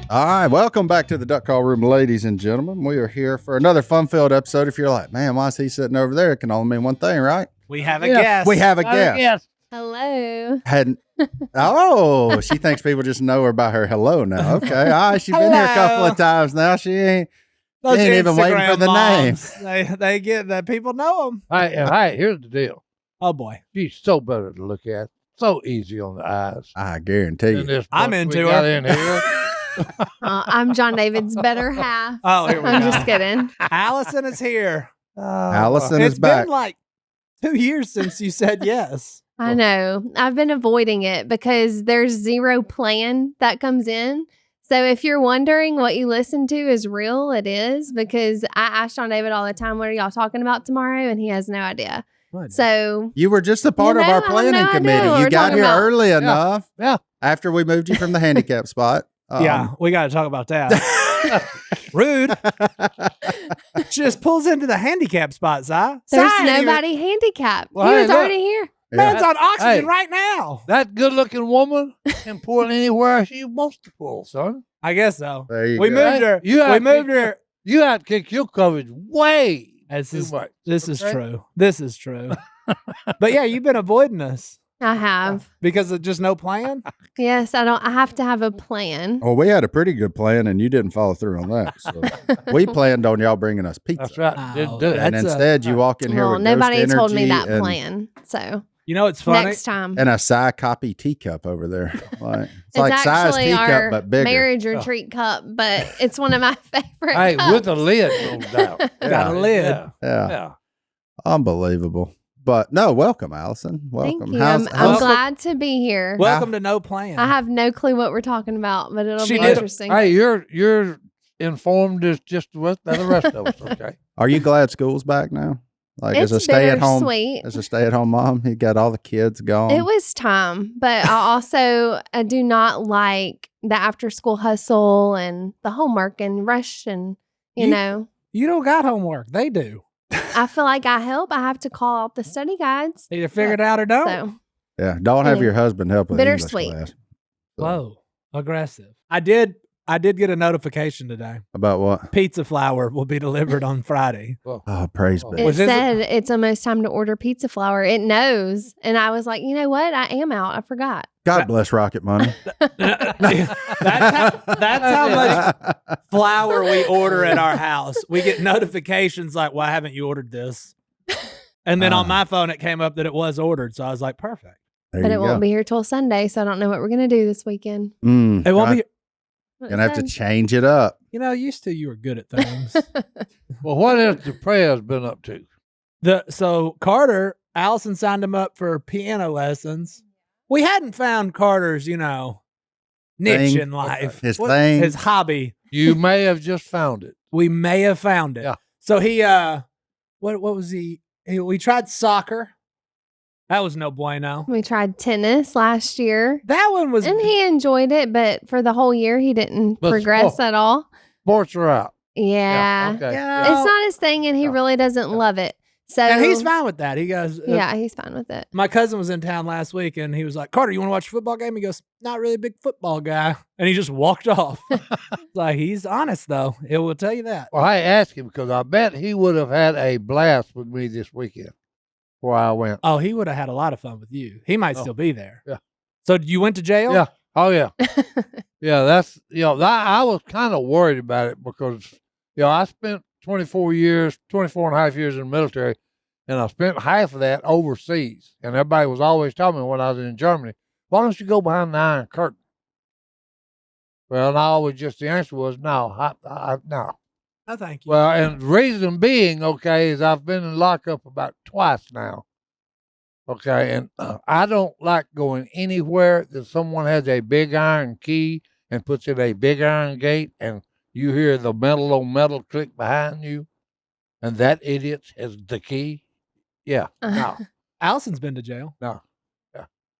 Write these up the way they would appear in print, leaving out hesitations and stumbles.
All right, welcome back to the Duck Call Room, ladies and gentlemen. We are here for another fun-filled episode. If you're like, man, why is he sitting over there? It can only mean one thing, right? We have a guest. We have a guest. Hello. Oh, she thinks people just know her by her hello now. Okay, all right, she's been here a couple of times now. She ain't even waiting for the moms, name. They get that people know them. Hey, here's the deal. Oh boy, She's so better to look at. So easy on the eyes. I guarantee you. I'm into her. In here. I'm John David's better half. Oh, here we I'm go. just kidding. Alyson is here. Alyson is back. It's been like 2 years since you said yes. I know. I've been avoiding it because there's zero plan that comes in. So if you're wondering what you listen to is real, it is, because I ask John David all the time, what are y'all talking about tomorrow? And he has no idea. What? So You were just a part of our planning committee. You got here early enough. Yeah. After we moved you from the handicap spot. Yeah, we got to talk about that. Rude. Just pulls into the handicap spot, Si. there's Si, nobody handicapped. Well, he hey, was look. already here. Man's on oxygen Hey. right now. That good-looking woman can pull anywhere she wants to pull, son. I guess so. There you We go. moved her. You We have moved to- her. You have to kick your coverage way This too is much. this is Okay? true. This is true. But yeah, you've been avoiding us I have. because of just no plan. Yes, I have to have a plan. Well, we had a pretty good plan, and you didn't follow through on that. So we planned on y'all bringing us pizza. That's right. Oh, Didn't do it. And That's instead, you walk in here Well, with nobody Ghost told me Energy that plan. So You know, it's funny. next time. and a Psy copy teacup over there. Like, it's It's like Psy's actually teacup, our but bigger. marriage retreat cup, but it's one of my favorite Hey, cups. with a lid, no doubt. Got a lid. Yeah. Yeah, Yeah. unbelievable. But no, welcome, Alyson. Welcome. Thank you. How's- I'm how's- glad to be here. Welcome to No Plan. I have no clue what we're talking about, but it'll She be did- interesting. Hey, you're informed as just the rest of us, okay? Are you glad school's back now? Like, as a It's stay-at-home, bittersweet. as a stay-at-home mom, you got all the kids gone. It was time, but I do not like the after school hustle and the homework and rush and you You- know. You don't got homework. They do. I feel like I help. I have to call out the study guides. Either figure it out or don't. So Yeah, don't have Anyway. your husband help with English Bittersweet. class. Whoa, aggressive. I did get a notification today. About what? Pizza flour will be delivered on Friday. Oh, praise Oh. be. it Was this- said it's almost time to order pizza flour. It knows. And I was like, you know what? I am out. I forgot. God bless Rocket Money. That's how much flour we order at our house. We get notifications like, "Why haven't you ordered this?" And then on my phone, it came up that it was ordered. So I was like, "Perfect." There But you it won't go. be here till Sunday, so I don't know what we're gonna do this weekend. Mm, It won't I- be. What Gonna it have to said. change it up. You know, used to you were good at things. Well, what has the prayers been up to? So Carter, Alyson signed him up for piano lessons. We hadn't found Carter's, niche Thing. in life. His thing. His hobby. You may have just found it. We may have found it. Yeah. So he what was we tried soccer. That was no bueno. We tried tennis last year. That one was And he enjoyed it, but for the whole year he didn't But progress sport. at all. Sports are out. Yeah. Okay. Yeah. It's not his thing and he Yeah. really doesn't love it. So and he's fine with that. He goes, Yeah, he's fine with it. My cousin was in town last week and he was like, "Carter, you want to watch a football game?" He goes, "Not really a big football guy." And he just walked off. Like, he's honest though. It will tell you that. Well, I asked him because I bet he would have had a blast with me this weekend where I went. Oh, he would have had a lot of fun with you. He might Oh, still be there. yeah. So you went to jail? Yeah. Oh, yeah. Yeah, that's, I was kind of worried about it because, I spent 24 and a half years in the military, and I spent half of that overseas. And everybody was always telling me when I was in Germany, why don't you go behind the Iron Curtain? Well, and I always the answer was no, no. Oh, thank you. Well, and the reason being, is I've been in lockup about twice now. Okay, and I don't like going anywhere that someone has a big iron key and puts in a big iron gate, and you hear the metal on metal click behind you, and that idiot has the key. Yeah, no, Allison's been to jail. no.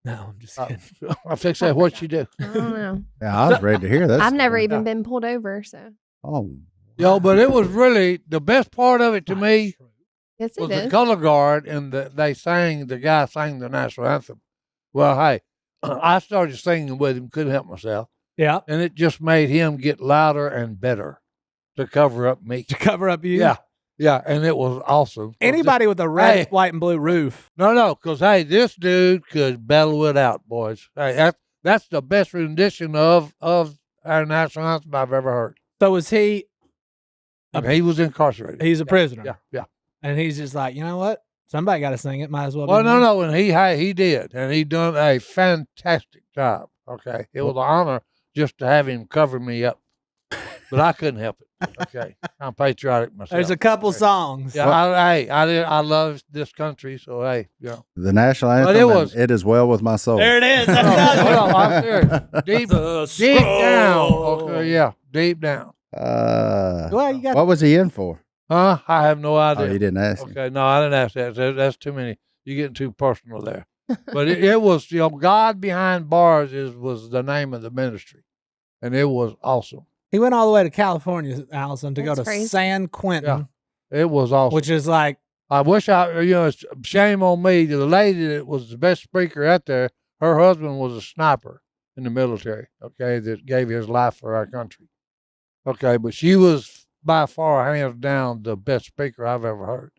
No, I'm just kidding. I fix that. What you do? I don't know. Yeah, I was ready to hear that. I've never story. even been pulled over, so Oh, But it was really the best part of it to me. yes, Was it the is. color guard, and the guy sang the national anthem. Well, hey, I started singing with him, couldn't help myself. Yeah. And it just made him get louder and better to cover up me. To cover up you? Yeah. Yeah. And it was awesome. Anybody with a red, white, and blue roof. No, because, hey, this dude could battle it out, boys. Hey, that's the best rendition of our national anthem I've ever heard. So was he? He was incarcerated. He's a prisoner. Yeah. And he's just like, you know what? Somebody got to sing it. Might as well. Well, no, and he did, and he done a fantastic job. Okay, it was an honor just to have him cover me up, but I couldn't help it. Okay, I'm patriotic myself. There's a couple songs. Yeah, I love this country, so hey, yeah. The national anthem. It is well with my soul. There it is. I'm serious. Deep down. Okay, yeah, deep down. Well, you got. What was he in for? I have no idea. Oh, you didn't ask. Okay, no, I didn't ask that. That's too many. You're getting too personal there. But it was, God Behind Bars was the name of the ministry, and it was awesome. He went all the way to California, Alyson, to go to crazy. San Quentin. Yeah, it was awesome. Which is like, I wish it's shame on me. The lady that was the best speaker out there, her husband was a sniper in the military. Okay, that gave his life for our country. Okay, but she was by far, hands down, the best speaker I've ever heard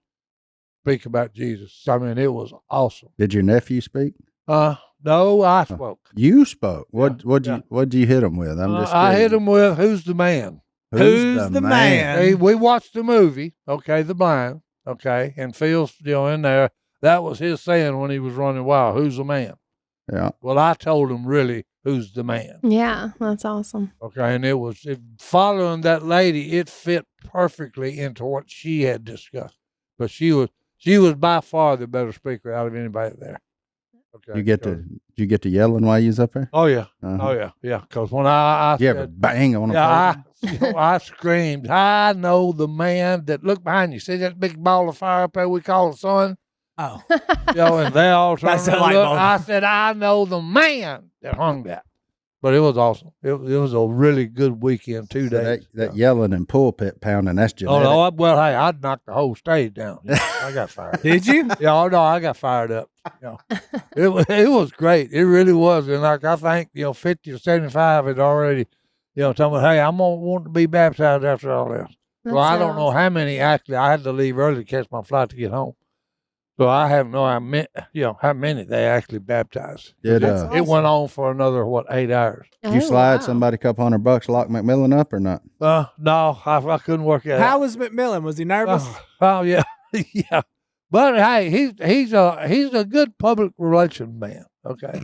speak about Jesus. I mean, it was awesome. Did your nephew speak? No, I spoke. You spoke. What'd you hit him with? I hit him with "Who's the Man?" Who's the man? Hey, we watched the movie, okay, The Blind, okay, and Phil's in there. That was his saying when he was running wild. Who's the man? Yeah. Well, I told him really, who's the man? Yeah, that's awesome. Okay, and following that lady, it fit perfectly into what she had discussed. But she was by far the better speaker out of anybody there. Okay. Did you get to yelling while you was up there? Oh yeah, Uh-huh. yeah. Because when I You ever bang on a plate? I screamed, I know the man that look behind you. See that big ball of fire up there we call the sun? Oh. And they all turned That's around a light and looked. bulb. I said, I know the man that hung that. But it was awesome. It was a really good weekend, 2 days. That yelling and pulpit pounding, that's genetic. Oh, no, well, hey, I'd knock the whole stage down. I got fired. Did you? Yeah, I got fired up. It was great. It really was. And like I think, 50 or 75 had already, told me, hey, I'm going to want to be baptized after all this. Well, I don't know how many actually. I had to leave early to catch my flight to get home. So I have no idea, how many they actually baptized. It went on for another 8 hours. Did you slide somebody a couple $100, lock McMillan up or not? No, I couldn't work it out. How was McMillan? Was he nervous? Oh yeah, yeah. But hey, he's a good public relations man. Okay.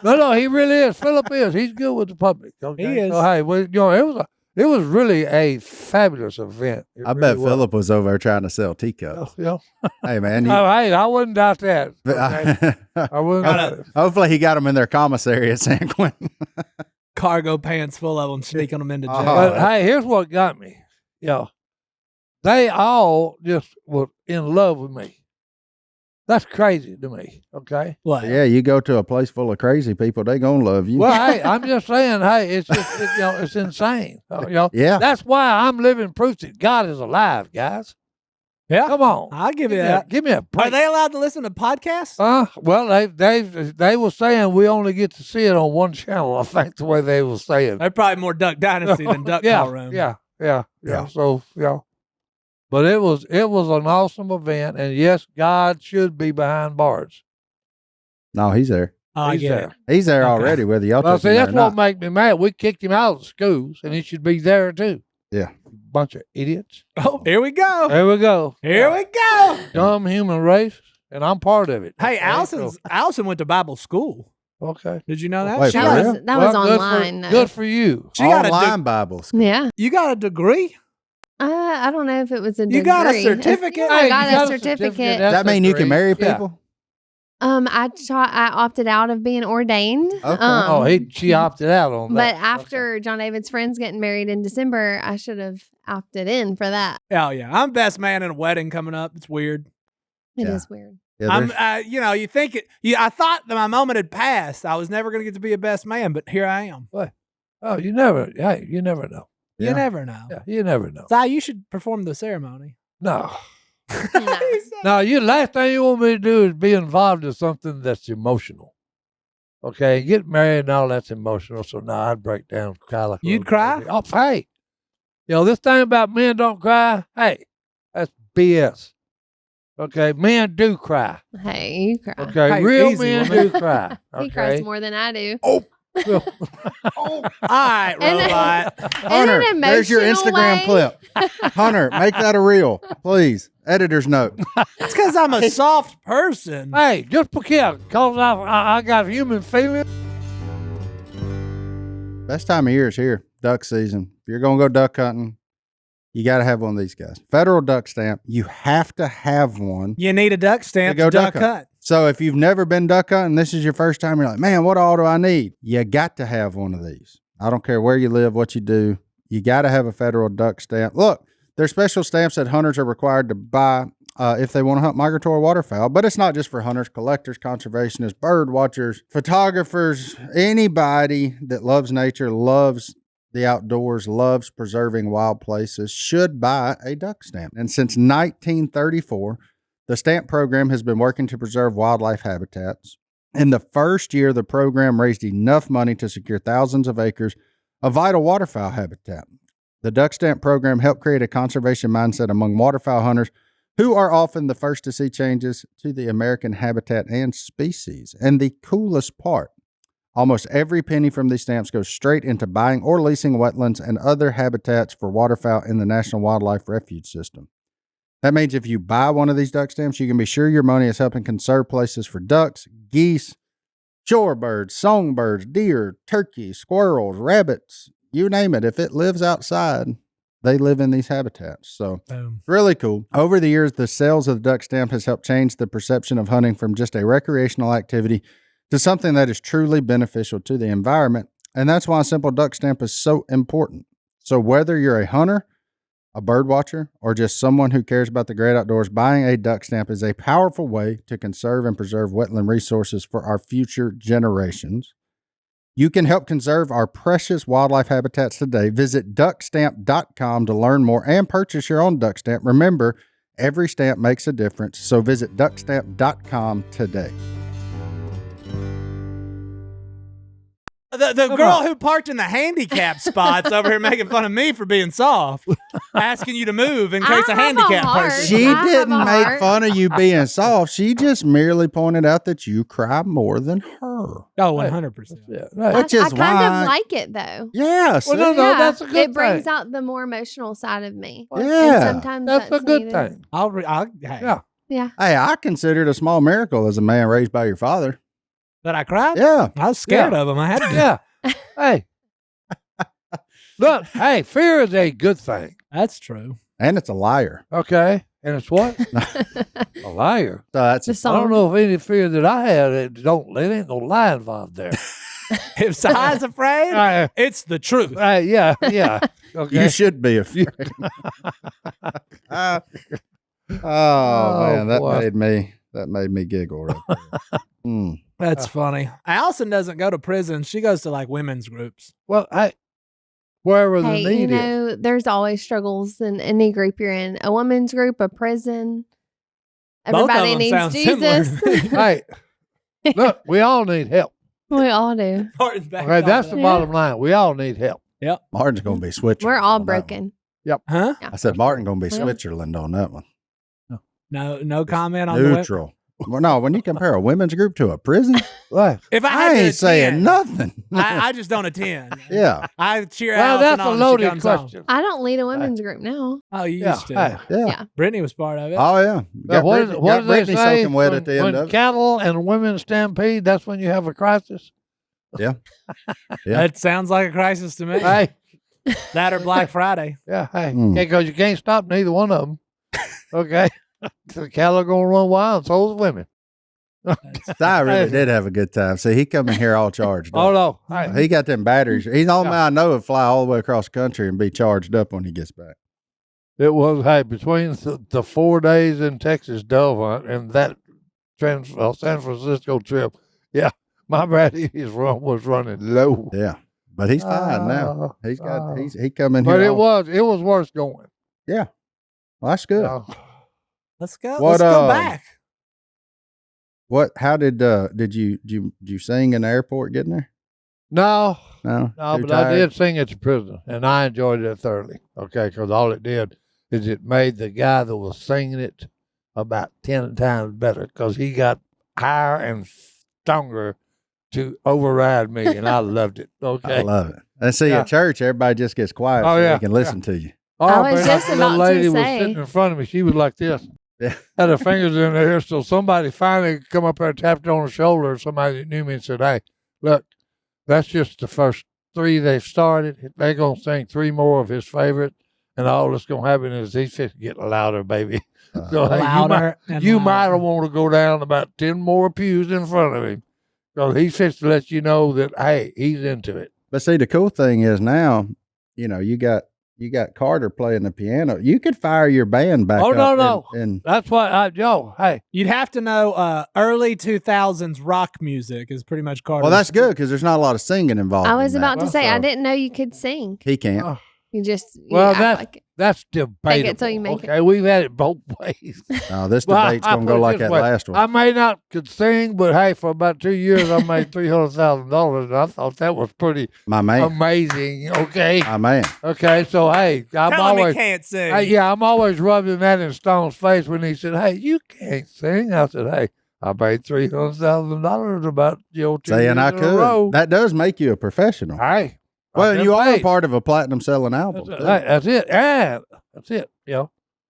No, he really is. Phillip is. He's good with the public. Okay. He is. So hey, it was really a fabulous event. I bet Phillip was over there trying to sell teacups. Yeah. Hey, man. I wouldn't doubt that. Okay? I wouldn't doubt it. Hopefully he got them in their commissary at San Quentin. Cargo pants full of them, sneaking them into jail. But hey, here's what got me. They all just were in love with me. That's crazy to me. Okay. What? Yeah, you go to a place full of crazy people, they gonna love you. Well, hey, I'm just saying, hey, it's just it's insane. Yeah. That's why I'm living proof that God is alive, guys. Yeah. Come on. I'll give you that. Give me a break. Are they allowed to listen to podcasts? Well, they were saying we only get to see it on one channel. I think the way they were saying. They're probably more Duck Dynasty than Duck Call Room. Yeah. So but it was an awesome event, and yes, God should be behind bars. No, he's there. Oh, He's there. He's there already, whether y'all Well, took see, him that's there or what not. make me mad. We kicked him out of the schools, and he should be there too. Yeah. Bunch of idiots. Oh, here we go. There we go. Here we go. Dumb human race, and I'm part of it. Hey, Okay, Allison went to Bible school. Okay. Did you know that? Wait, She for got, real? That was Well, online. though. Good for you. she got Online Bibles. Yeah. you got a degree? I don't know if it was a degree. You got a certificate? I Hey, got you a certificate. Does that mean you can marry Yeah. people? I opted out of being ordained. Okay. She opted out on But that. after John David's friends getting married in December, I should have opted in for that. Oh, yeah. I'm best man in a wedding coming up. It's weird. It Yeah. is weird. Yeah, I'm, there's- you think it, I thought that my moment had passed. I was never going to get to be a best man, but here I am. You never know. Yeah. You never know. Yeah, you never know. Si, you should perform the ceremony. No. No. No, last thing you want me to do is be involved in something that's emotional. Okay, get married and all that's emotional. So now I'd break down, cry like a You'd little cry? baby. Oh, hey, this thing about men don't cry. Hey, that's BS. Okay, men do cry. Hey, you cry. Okay, Hey, real easy, men woman. do cry. Okay. He cries more than I do. Oh, All right, And- robot. Hunter, an there's your emotional Instagram way? clip. Hunter, make that a reel, please. Editor's note. It's because I'm a soft person. Hey, just because I got human feelings. Best time of year is here, duck season. If you're going to go duck hunting, you got to have one of these guys. Federal duck stamp, you have to have one. You need a duck stamp To go to duck duck hunt. So if you've never been duck hunting, this is your first time, you're like, man, what all do I need? You got to have one of these. I don't care where you live, what you do. You got to have a federal duck stamp. Look, there's special stamps that hunters are required to buy if they want to hunt migratory waterfowl. But it's not just for hunters, collectors, conservationists, bird watchers, photographers, anybody that loves nature, loves the outdoors, loves preserving wild places, should buy a duck stamp. And since 1934, the stamp program has been working to preserve wildlife habitats. In the first year, the program raised enough money to secure thousands of acres of vital waterfowl habitat. The duck stamp program helped create a conservation mindset among waterfowl hunters, who are often the first to see changes to the American habitat and species. And the coolest part, almost every penny from these stamps goes straight into buying or leasing wetlands and other habitats for waterfowl in the National Wildlife Refuge System. That means if you buy one of these duck stamps, you can be sure your money is helping conserve places for ducks, geese, shorebirds, songbirds, deer, turkeys, squirrels, rabbits, you name it. If it lives outside, they live in these habitats. So really cool. Over the years, the sales of the duck stamp has helped change the perception of hunting from just a recreational activity to something that is truly beneficial to the environment. And that's why a simple duck stamp is so important. So whether you're a hunter, a bird watcher, or just someone who cares about the great outdoors, buying a duck stamp is a powerful way to conserve and preserve wetland resources for our future generations. You can help conserve our precious wildlife habitats today. Visit duckstamp.com to learn more and purchase your own duck stamp. Remember, every stamp makes a difference, so visit duckstamp.com today. The girl who parked in the handicap spots over here making fun of me for being soft, asking you to move in case I a have a handicap heart. person. She I have didn't a make heart. fun of you being soft. She just merely pointed out that you cry more than her. Oh, 100%. Yeah, right. Which is I kind why- of like it though. Yeah, see? Well, no, that's a good It brings thing. out the more emotional side of me. And Yeah. sometimes That's a good needed. thing. Hey, Yeah. Yeah. Hey, I consider it a small miracle as a man raised by your father. That I cried? Yeah. I was scared of him. I had to. Yeah. Hey. Look, hey, fear is a good thing. That's true. And it's a liar. Okay. And it's what? A liar. So that's The I song. don't know if any fear that I had, there ain't no lie involved there. If Sai's afraid, it's the truth. Yeah. Okay. you should be afraid. Man, boy. that made me giggle right there. Mm. That's funny. Alyson doesn't go to prison. She goes to like women's groups. Well, wherever Hey, the need is. there's always struggles in any group you're in. A woman's group, a prison. Both of Everybody them needs sound similar. Jesus. Hey, look, we all need help. We all do. Martin's back Okay, on that's that. the bottom line. We all need help. Martin's going to be Switzerland. We're all on that broken. Huh? one. I said Martin going to be Well- Switzerland on that one. No comment on the Neutral. Well, no, when you compare a women's group to a prison, Right. If I, I had to ain't saying attend, nothing. I just don't attend. Yeah. I cheer Well, Alyson that's on a when she loaded comes home. question. I don't lead a women's group now. Oh, you Yeah. used to. Hey. Yeah. Yeah. Brittany was part of it. Oh, yeah. Now, what Brittany, do they Brittany say? soaking wet at the end when of it. cattle and women stampede, that's when you have a crisis. Yeah. That sounds like a crisis to me. Hey, That or Black Friday. yeah, hey, Mm. because you can't stop neither one of them. Okay, the cattle are gonna run wild, and so is women. I really did have a good time. See, he come in here all charged Oh up. no, hey, He got them batteries. He's the only man I know would fly all the way across the country and be charged up when he gets back. it was between the 4 days in Texas dove hunt and that San Francisco trip. Yeah, my batteries was running low. Yeah. But he's fine now. He's got he come in But here. it was worth going. well, that's good. Uh, Let's go. What, Let's go back. What? How did you sing in the airport getting there? No, No, no, Too but I tired? did sing at the prison, and I enjoyed it thoroughly. Okay, because all it did is it made the guy that was singing it about 10 times better because he got higher and stronger to override me, and I loved it. I Okay. love it. And see, Yeah. at church, everybody just gets quiet Oh, so yeah, they can listen to you. I was man, just the little about to lady was say. sitting in front of me. She was like this. Yeah. Had her fingers in her hair. So somebody finally come up there and tapped her on the shoulder, or somebody that knew me and said, hey, look, that's just the first 3 they've started. They're going to sing 3 more of his favorite. And all that's going to happen is he's just getting louder, baby. So, hey, Louder and you louder. might want to go down about 10 more pews in front of him. Because he's fixing to let you know that, hey, he's into it. But see, the cool thing is now, you got Carter playing the piano. You could fire your band back Oh, up. no. And That's why, hey. You'd have to know early 2000s rock music is pretty much Carter. well, that's good because there's not a lot of singing involved. I was in that. about to say, I So didn't know you could sing. He can't. Oh, You just Well, act that's- like it. that's debatable. till you make it. Okay, we've had it both ways. No, this Well, debate's I gonna put go it like this that way. last one. I may not could sing, but hey, for about 2 years, I made $300,000, and I thought that was pretty My man. amazing. Okay, My man. okay. So hey, I'm Tell him he always, can't sing. I'm always rubbing that in Stone's face when he said, "Hey, you can't sing." I said, "Hey, I made $300,000 about 2 Saying years I in a row." could. That does make you a professional. Hey, Well, I've you been are a paid. part of a platinum selling album. That's, too. that's it. Yeah, that's it.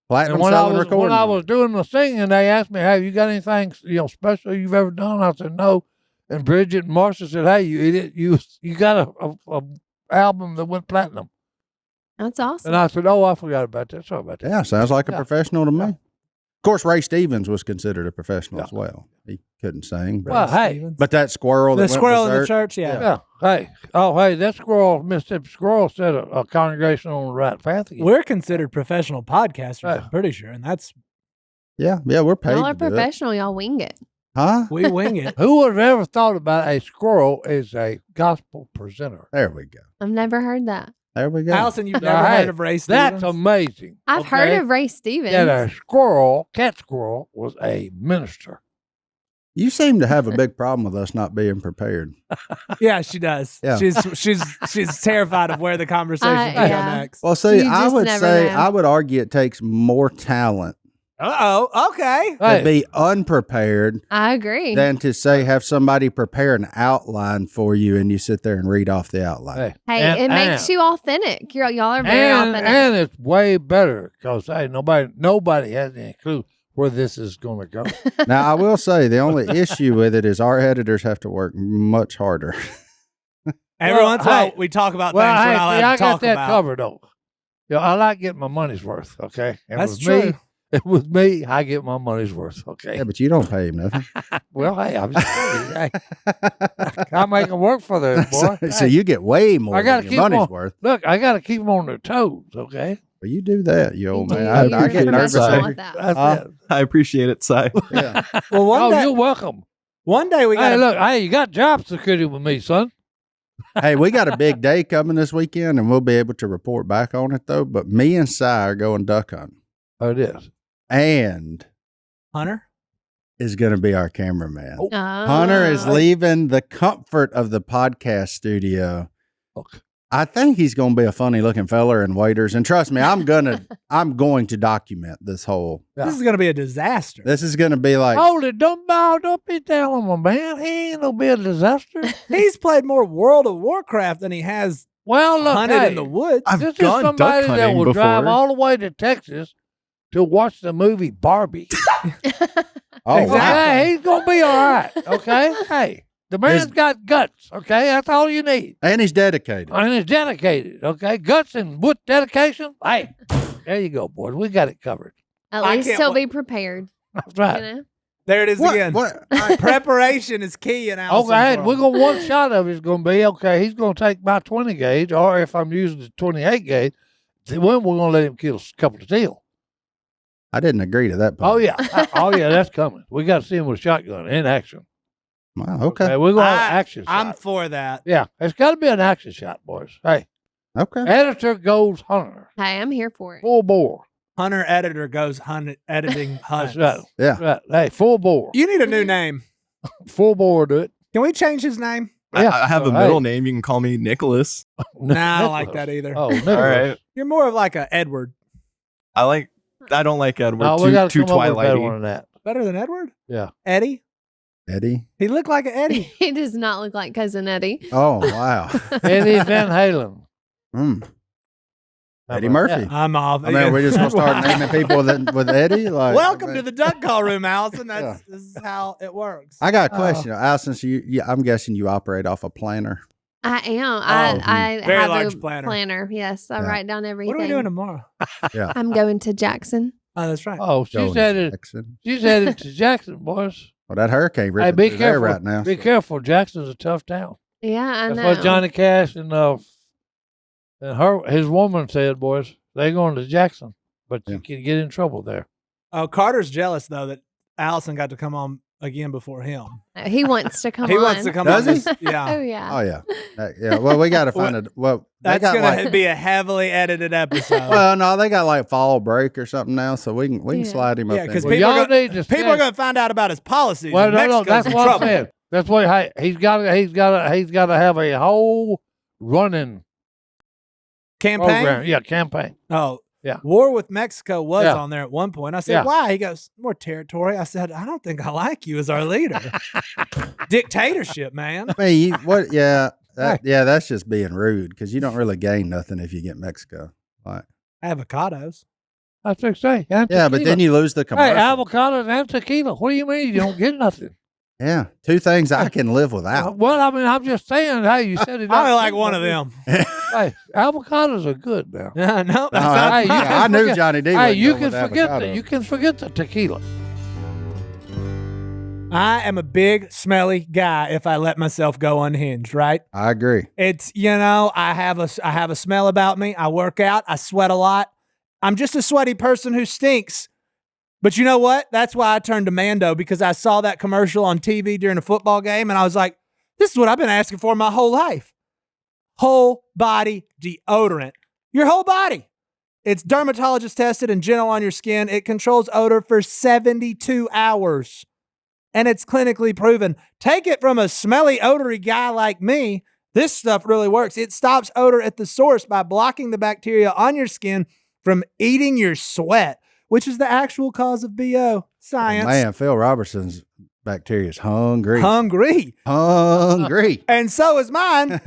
Platinum And when selling I recording. was doing the singing, they asked me, "Hey, you got anything special you've ever done?" I said, "No." And Bridget and Marcia said, "Hey, you idiot, you got a album that went platinum." That's awesome. And I said, "Oh, I forgot about that. Sorry about that." Yeah, sounds like a Yeah. professional to me. Yeah. Of course, Ray Stevens was considered a professional Yeah. as well. He couldn't sing, but, Well, hey, Stevens. but that squirrel that the squirrel in went the berserk, church, yeah. yeah, hey, that squirrel, Mississippi Squirrel, set a congregation on the right path again. We're considered professional podcasters, Yeah. I'm pretty sure, and that's yeah, we're paid Y'all are to do it. professional. Y'all wing it. Huh? we wing it. Who would have ever thought about a squirrel as a gospel presenter? There we go. I've never heard that. There we go. Alyson, you've Now, never hey, heard of Ray Stevens? That's amazing. I've heard okay? of Ray Stevens. That a squirrel, cat squirrel, was a minister. You seem to have a big problem with us not being prepared. Yeah, she does. Yeah. She's terrified of where the conversation will go yeah. next. Well, see, You I just would never say, know. I would argue it takes more talent Okay. to Hey, be unprepared I agree. than to say have somebody prepare an outline for you and you sit there and read off the outline. Hey, and- it makes you authentic. Y'all are very authentic. and it's way better because hey, nobody has any clue where this is going to go. Now, I will say the only issue with it is our editors have to work much harder. Every Well, once in a while, hey, we talk about Well, things we're hey, not see, allowed I to talk got that about. covered though. I like getting my money's worth. Okay, and That's with true. With me, I get my money's worth. Okay. Yeah, but you don't pay him nothing. Well, hey, I'm just saying, hey, I make them work for this, boy. so Hey, you get way more I gotta than your keep money's on- worth. Look, I got to keep them on their toes. Okay. Well, you do that, you old You man. do. I You're get nervous. professional every- at that. That's it. I appreciate it, Si. Yeah. Well, Oh, you're welcome. one day we got Hey, look, hey, you got job security with me, son. Hey, we got a big day coming this weekend, and we'll be able to report back on it, though. But me and Si are going duck hunting, Oh, it is. and Hunter. is going to be our cameraman. Oh. Hunter is Oh. leaving the comfort of the podcast studio. Okay. I think he's going to be a funny looking feller and waiters. And trust me, I'm going to document this whole. Yeah. This is going to be a disaster. This is going to be like, Hold it, don't be telling my man. He ain't no be a disaster. He's played more World of Warcraft than he has Well, look, hunted hey, in the woods. I've this is gone duck somebody that hunting will drive before. all the way to Texas to watch the movie Barbie. oh, Exactly. wow. Okay, he's gonna be all right. Okay, hey, the man's His- got guts. Okay, that's all you need, And he's dedicated. and he's dedicated. Okay, guts and with dedication. Hey, there you go, boys. We got it covered. At I least can't he'll wa- be prepared. That's You right. know? There it is again. What? Preparation is key in Alyson's Okay, world. we're gonna one shot of it's gonna be okay. He's gonna take my 20 gauge, or if I'm using the 28 gauge, then we're gonna let him kill a couple of deal. I didn't agree to that. Oh part. yeah, oh yeah, that's coming. We got to see him with a shotgun in action. Wow, okay. We're gonna have an action shot. I'm for that. Yeah, it's got to be an action shot, boys. Hey, Okay. editor goes hunter, Hey, I'm here for it. full bore. Hunter editor goes editing hunts. That's right. Yeah. Right. Hey, full bore. You need a new name. Full bore, do it. Can we change his name? Yeah. I have a middle name. You can call me Nicholas. Nah, I don't like that either. Oh, Nicholas. All right. You're more of like a Edward. I don't like Edward. No, we got too to come up with a better Twilighty. one than that. Better than Edward? Yeah. Eddie? Eddie. He looked like an Eddie. He does not look like Cousin Eddie. Oh, wow. Eddie Van Halen. Mm. How Eddie about Murphy. that? I'm off. I mean, we're just going to start naming people with Eddie? Like, Welcome to the duck call room, Alyson. This is how it works. I got a question. Alyson, so I'm guessing you operate off a planner. I am. I Very have large a planner. Yes, I Yeah. write down everything. What are we doing tomorrow? Yeah. I'm going to Jackson. Oh, that's right. Oh, she's headed. Jackson. She's headed to Jackson, boys. Well, that hurricane Hey, ripping be through there careful right now. Be careful. Jackson's a tough town. Yeah, I That's know. what Johnny Cash and his woman said, boys. They're going to Jackson, but you can get in trouble there. Oh, Carter's jealous, though, that Alyson got to come on again before him. He wants to come He on. wants to come Does on. he? Yeah. Oh, yeah. Oh, yeah. Yeah. Well, we got to find it. Well, they That's got going to like, be a heavily edited episode. well, no, they got like fall break or something now, so we can Yeah. slide him Yeah, up. 'cause in. Well, people are y'all gonna- need to People are going to find out about his policies. Well, and no, Mexico's that's in what trouble. I'm saying. That's what he's got to have a whole running Campaign? program. Yeah, campaign. Oh, Yeah. War with Mexico was Yeah. on there at one point. I said, Yeah. why? He goes, more territory. I said, I don't think I like you as our leader. Dictatorship, man. I mean, what? Yeah. That's just being rude because you don't really gain nothing if you get Mexico. Like, Avocados. That's what I say. And yeah, but tequila. then you lose the commercial. Hey, avocados and tequila. What do you mean you don't get nothing? Yeah, two things I can live without. Well, I mean, I'm just saying. Hey, you said it. I only like one of them. Hey, avocados are good now. No, No, that's not Hey, you mine. can I knew forget- Johnny D. Hey, wasn't you going can with forget avocado. that. You can forget the tequila. I am a big, smelly guy if I let myself go unhinged, right? I agree. It's, I have a smell about me. I work out. I sweat a lot. I'm just a sweaty person who stinks. But you know what? That's why I turned to Mando, because I saw that commercial on TV during a football game, and I was like, this is what I've been asking for my whole life. Whole body deodorant. Your whole body. It's dermatologist tested and gentle on your skin. It controls odor for 72 hours. And it's clinically proven. Take it from a smelly, odory guy like me. This stuff really works. It stops odor at the source by blocking the bacteria on your skin from eating your sweat, which is the actual cause of BO. Science. Oh, man, Phil Robertson's bacteria is hungry. Hungry. Hungry. And so is mine.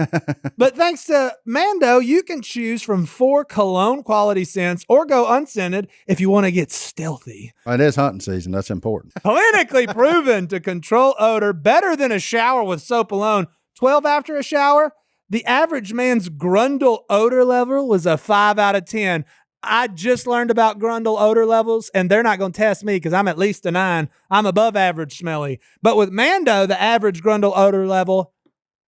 But thanks to Mando, you can choose from 4 cologne quality scents or go unscented if you want to get stealthy. It is hunting season. That's important. Clinically proven to control odor better than a shower with soap alone. 12 after a shower, the average man's Grundle odor level was a 5 out of 10. I just learned about Grundle odor levels, and they're not going to test me because I'm at least a 9. I'm above average smelly. But with Mando, the average Grundle odor level,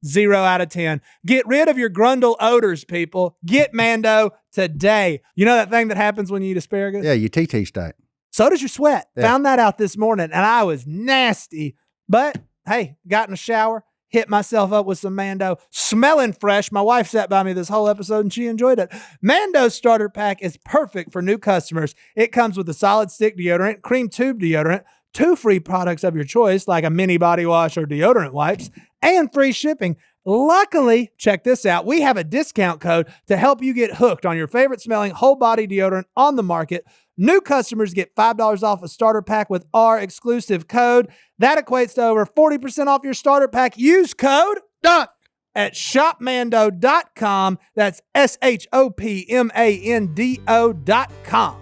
0 out of 10. Get rid of your Grundle odors, people. Get Mando today. You know that thing that happens when you eat asparagus? Yeah, you TT state. So does your sweat. Yeah. Found that out this morning, and I was nasty. But, hey, got in a shower, hit myself up with some Mando, smelling fresh. My wife sat by me this whole episode, and she enjoyed it. Mando's starter pack is perfect for new customers. It comes with a solid stick deodorant, cream tube deodorant, 2 free products of your choice, like a mini body wash or deodorant wipes, and free shipping. Luckily, check this out. We have a discount code to help you get hooked on your favorite smelling whole body deodorant on the market. New customers get $5 off a starter pack with our exclusive code. That equates to over 40% off your starter pack. Use code DUCK at shopmando.com. That's shopmando.com.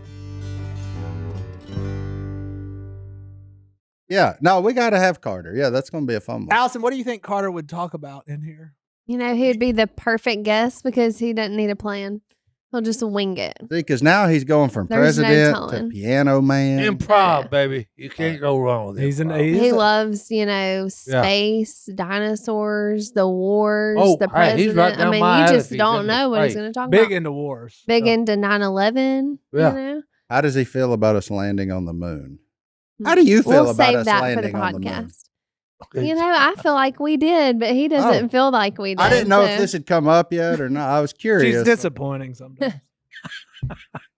Yeah. No, we got to have Carter. Yeah, that's going to be a fun one. Alyson, what do you think Carter would talk about in here? He'd be the perfect guest because he doesn't need a plan. He'll just wing it. See, because now he's going from There's no president to telling. piano man. Improv, baby. You can't go wrong with it. He loves, space, dinosaurs, the wars, Oh, the hey, president. he's right down my you alley just if he's don't into know what he's space. going to talk Big about. into wars. Big into 9/11. Yeah. How does he feel about us landing on the moon? How do you feel We'll about save us that for the landing on the moon? podcast. I feel like we did, but he doesn't feel like we did. I didn't know if so- this had come up yet or not. I was curious. She's disappointing sometimes.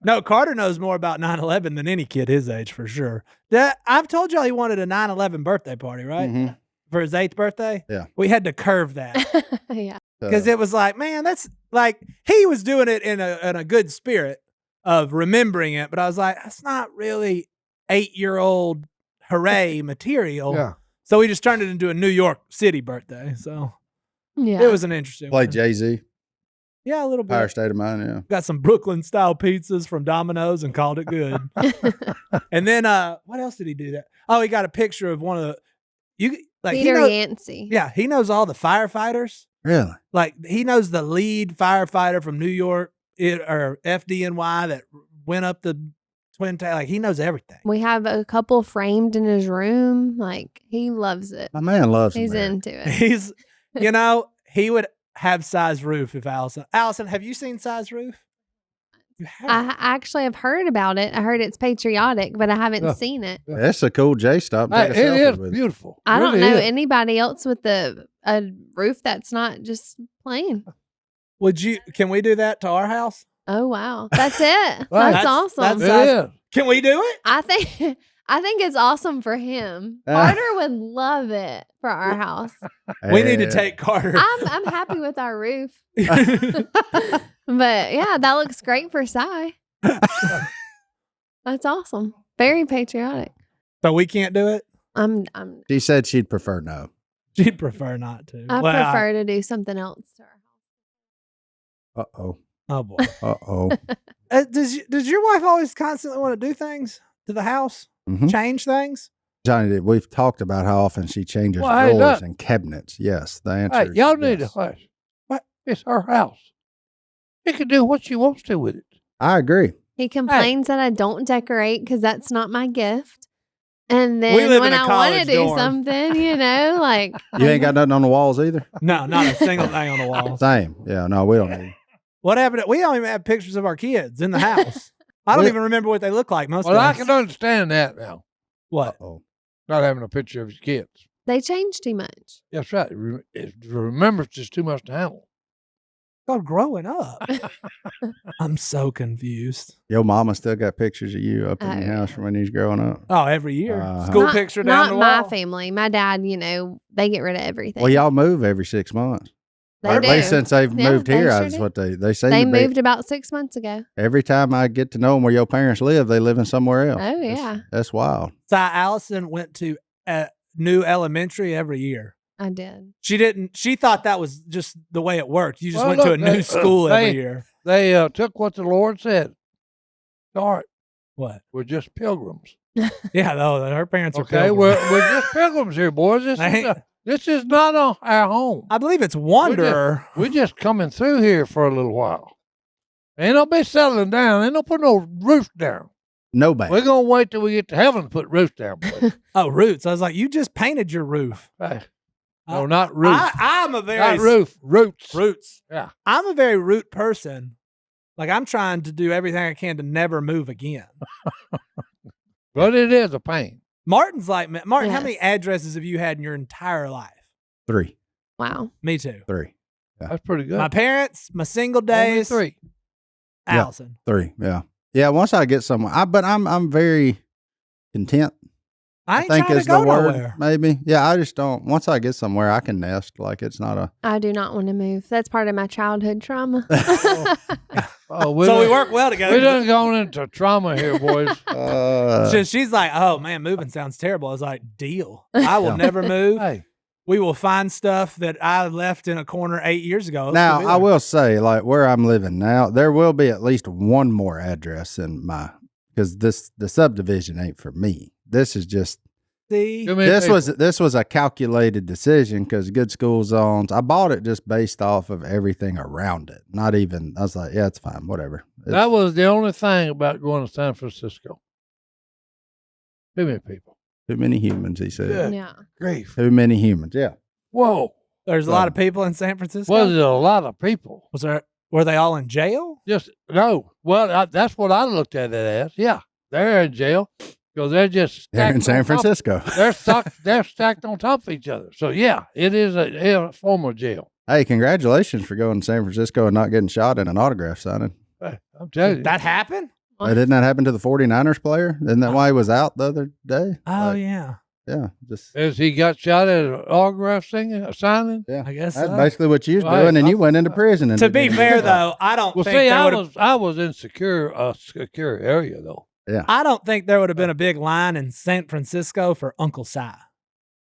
No, Carter knows more about 9/11 than any kid his age for sure. I've told y'all he wanted a 9/11 birthday party, right? Mhm. For his 8th birthday. Yeah. We had to curve that Yeah. because it was like, man, that's like he was doing it in a good spirit of remembering it, but I was like, that's not really 8-year-old hooray material. Yeah. So we just turned it into a New York City birthday. So Yeah. it was an interesting Play one. Jay-Z, Yeah, a little Power bit. State of Mind, yeah. Got some Brooklyn style pizzas from Domino's and called it good. And then what else did he do that? Oh, he got a picture of one of the Peter Yancey. Yeah, he knows all the firefighters. Really? Like he knows the lead firefighter from New York or FDNY that went up the Twin Tower. Like he knows everything. We have a couple framed in his room. Like he loves it. My man loves He's America. into it. He's, he would have Sais Roof if Alyson, have you seen Sais Roof? You haven't. I actually have heard about it. I heard it's patriotic, but I haven't Yeah. seen it. That's a cool J stop. Hey, Take a it selfie is with it. beautiful. I don't Really know is. anybody else with a roof that's not just plain. Can we do that to our house? Oh wow, that's it. Right. That's awesome. that's- It is. Can we do it? I think it's awesome for him. Carter would love it for our house. We need to Yeah. take Carter. I'm happy with our roof, but yeah, that looks great for Si. That's awesome. Very patriotic. So we can't do it? I'm. She said she'd prefer no. She'd prefer not to. I Well, prefer to do something else to our house. Uh-oh. Oh boy. Uh-oh. Does your wife always constantly want to do things to the house? Mhm. Change things? Johnny, we've talked about how often she changes Well, hey, drawers look. and cabinets. Yes, the answer Hey, is y'all need to yes. hush. What? It's her house. She can do what she wants to with it. I agree. He complains that I don't decorate because that's not my gift. And then live when in a I want to college do dorm. something, like You ain't got nothing on the walls either? No, not a single thing on the wall. Same. Yeah, no, we don't need. What happened? We don't even have pictures of our kids in the house. I don't We- even remember what they look like most Well, I days. can understand that now. What? Oh, Not having a picture of your kids. they change too much. That's right. Remembrance is too much to handle. Oh, growing up. I'm so confused. your mama still got pictures of you up in Oh, your yeah. house from when you was growing up. Oh, every year. Uh-huh. School Not- picture down Not the my wall. family. My dad, they get rid of everything. Well, y'all move every 6 months. They Or at do. least since they've Yeah, moved they here, sure that's do. what they say. They moved about 6 months ago. Every time I get to know them where your parents live, they live in somewhere else. Oh, That's- yeah. That's wild. So Allison went to a new elementary every year. I did. She thought that was just the way it worked. You just Well, went to a look, new they- school every they- year. They took what the Lord said. Start. What? We're just pilgrims. Yeah, though her parents are Okay, pilgrims. we're just pilgrims here, boys. This is not our home. I believe it's Wanderer. We're just coming through here for a little while. Ain't no be settling down. Ain't no put no roof down. Nobody. We're gonna wait till we get to heaven to put roofs down, boys. Oh, roots. I was like, you just painted your roof. Hey. No, not roofs. I'm a very Not roof. Roots. Roots. Yeah. I'm a very root person. Like I'm trying to do everything I can to never move again. But it is a pain. Martin's like Martin. How Yes. many addresses have you had in your entire life? 3. Wow. Me too. 3. That's pretty good. My parents, my single Only days, 3. Yeah. Allison. 3. Yeah. Yeah. Once I get somewhere, but I'm very content. I ain't think trying is to go the word. nowhere. Maybe. Yeah. I just don't. Once I get somewhere, I can nest. Like it's not a. I do not want to move. That's part of my childhood trauma. Oh, we So we done- work well together. We done gone into trauma here, boys. She's like, oh man, moving sounds terrible. I was like, deal. I will Yeah. never move. Hey, We will find stuff that I left in a corner 8 years ago. It'll Now still be I there. will say, like where I'm living now, there will be at least one more address in my because the subdivision ain't for me. This is just see. too many this was a calculated decision because good school zones. I bought it just based off of everything around it. Not even. I was like, yeah, it's fine, whatever. That was the only thing about going to San Francisco. Too many people. Too many humans, he said. Yeah. Yeah. Grief. Too many humans. Yeah. Whoa. There's a lot of people in San Francisco. Was it a lot of people? Were they all in jail? Just no. Well, that's what I looked at it as. Yeah, they're in jail because they're just They're in stacked San on top- Francisco. They're stacked on top of each other. So yeah, it is a form of jail. Hey, congratulations for going to San Francisco and not getting shot in an autograph signing. Hey, I'm telling you. That happened? Didn't that happen to the 49ers player? Isn't that why he was out the other day? Oh, Like, yeah. yeah. Just As he got shot at an autograph signing. yeah. I guess That's so. basically what you was Well, doing, and I- you went into prison. And To didn't be even fair, get though, I don't Well, think see, there I would have. was in secure area though. I don't think there would have been a big line in San Francisco for Uncle Si.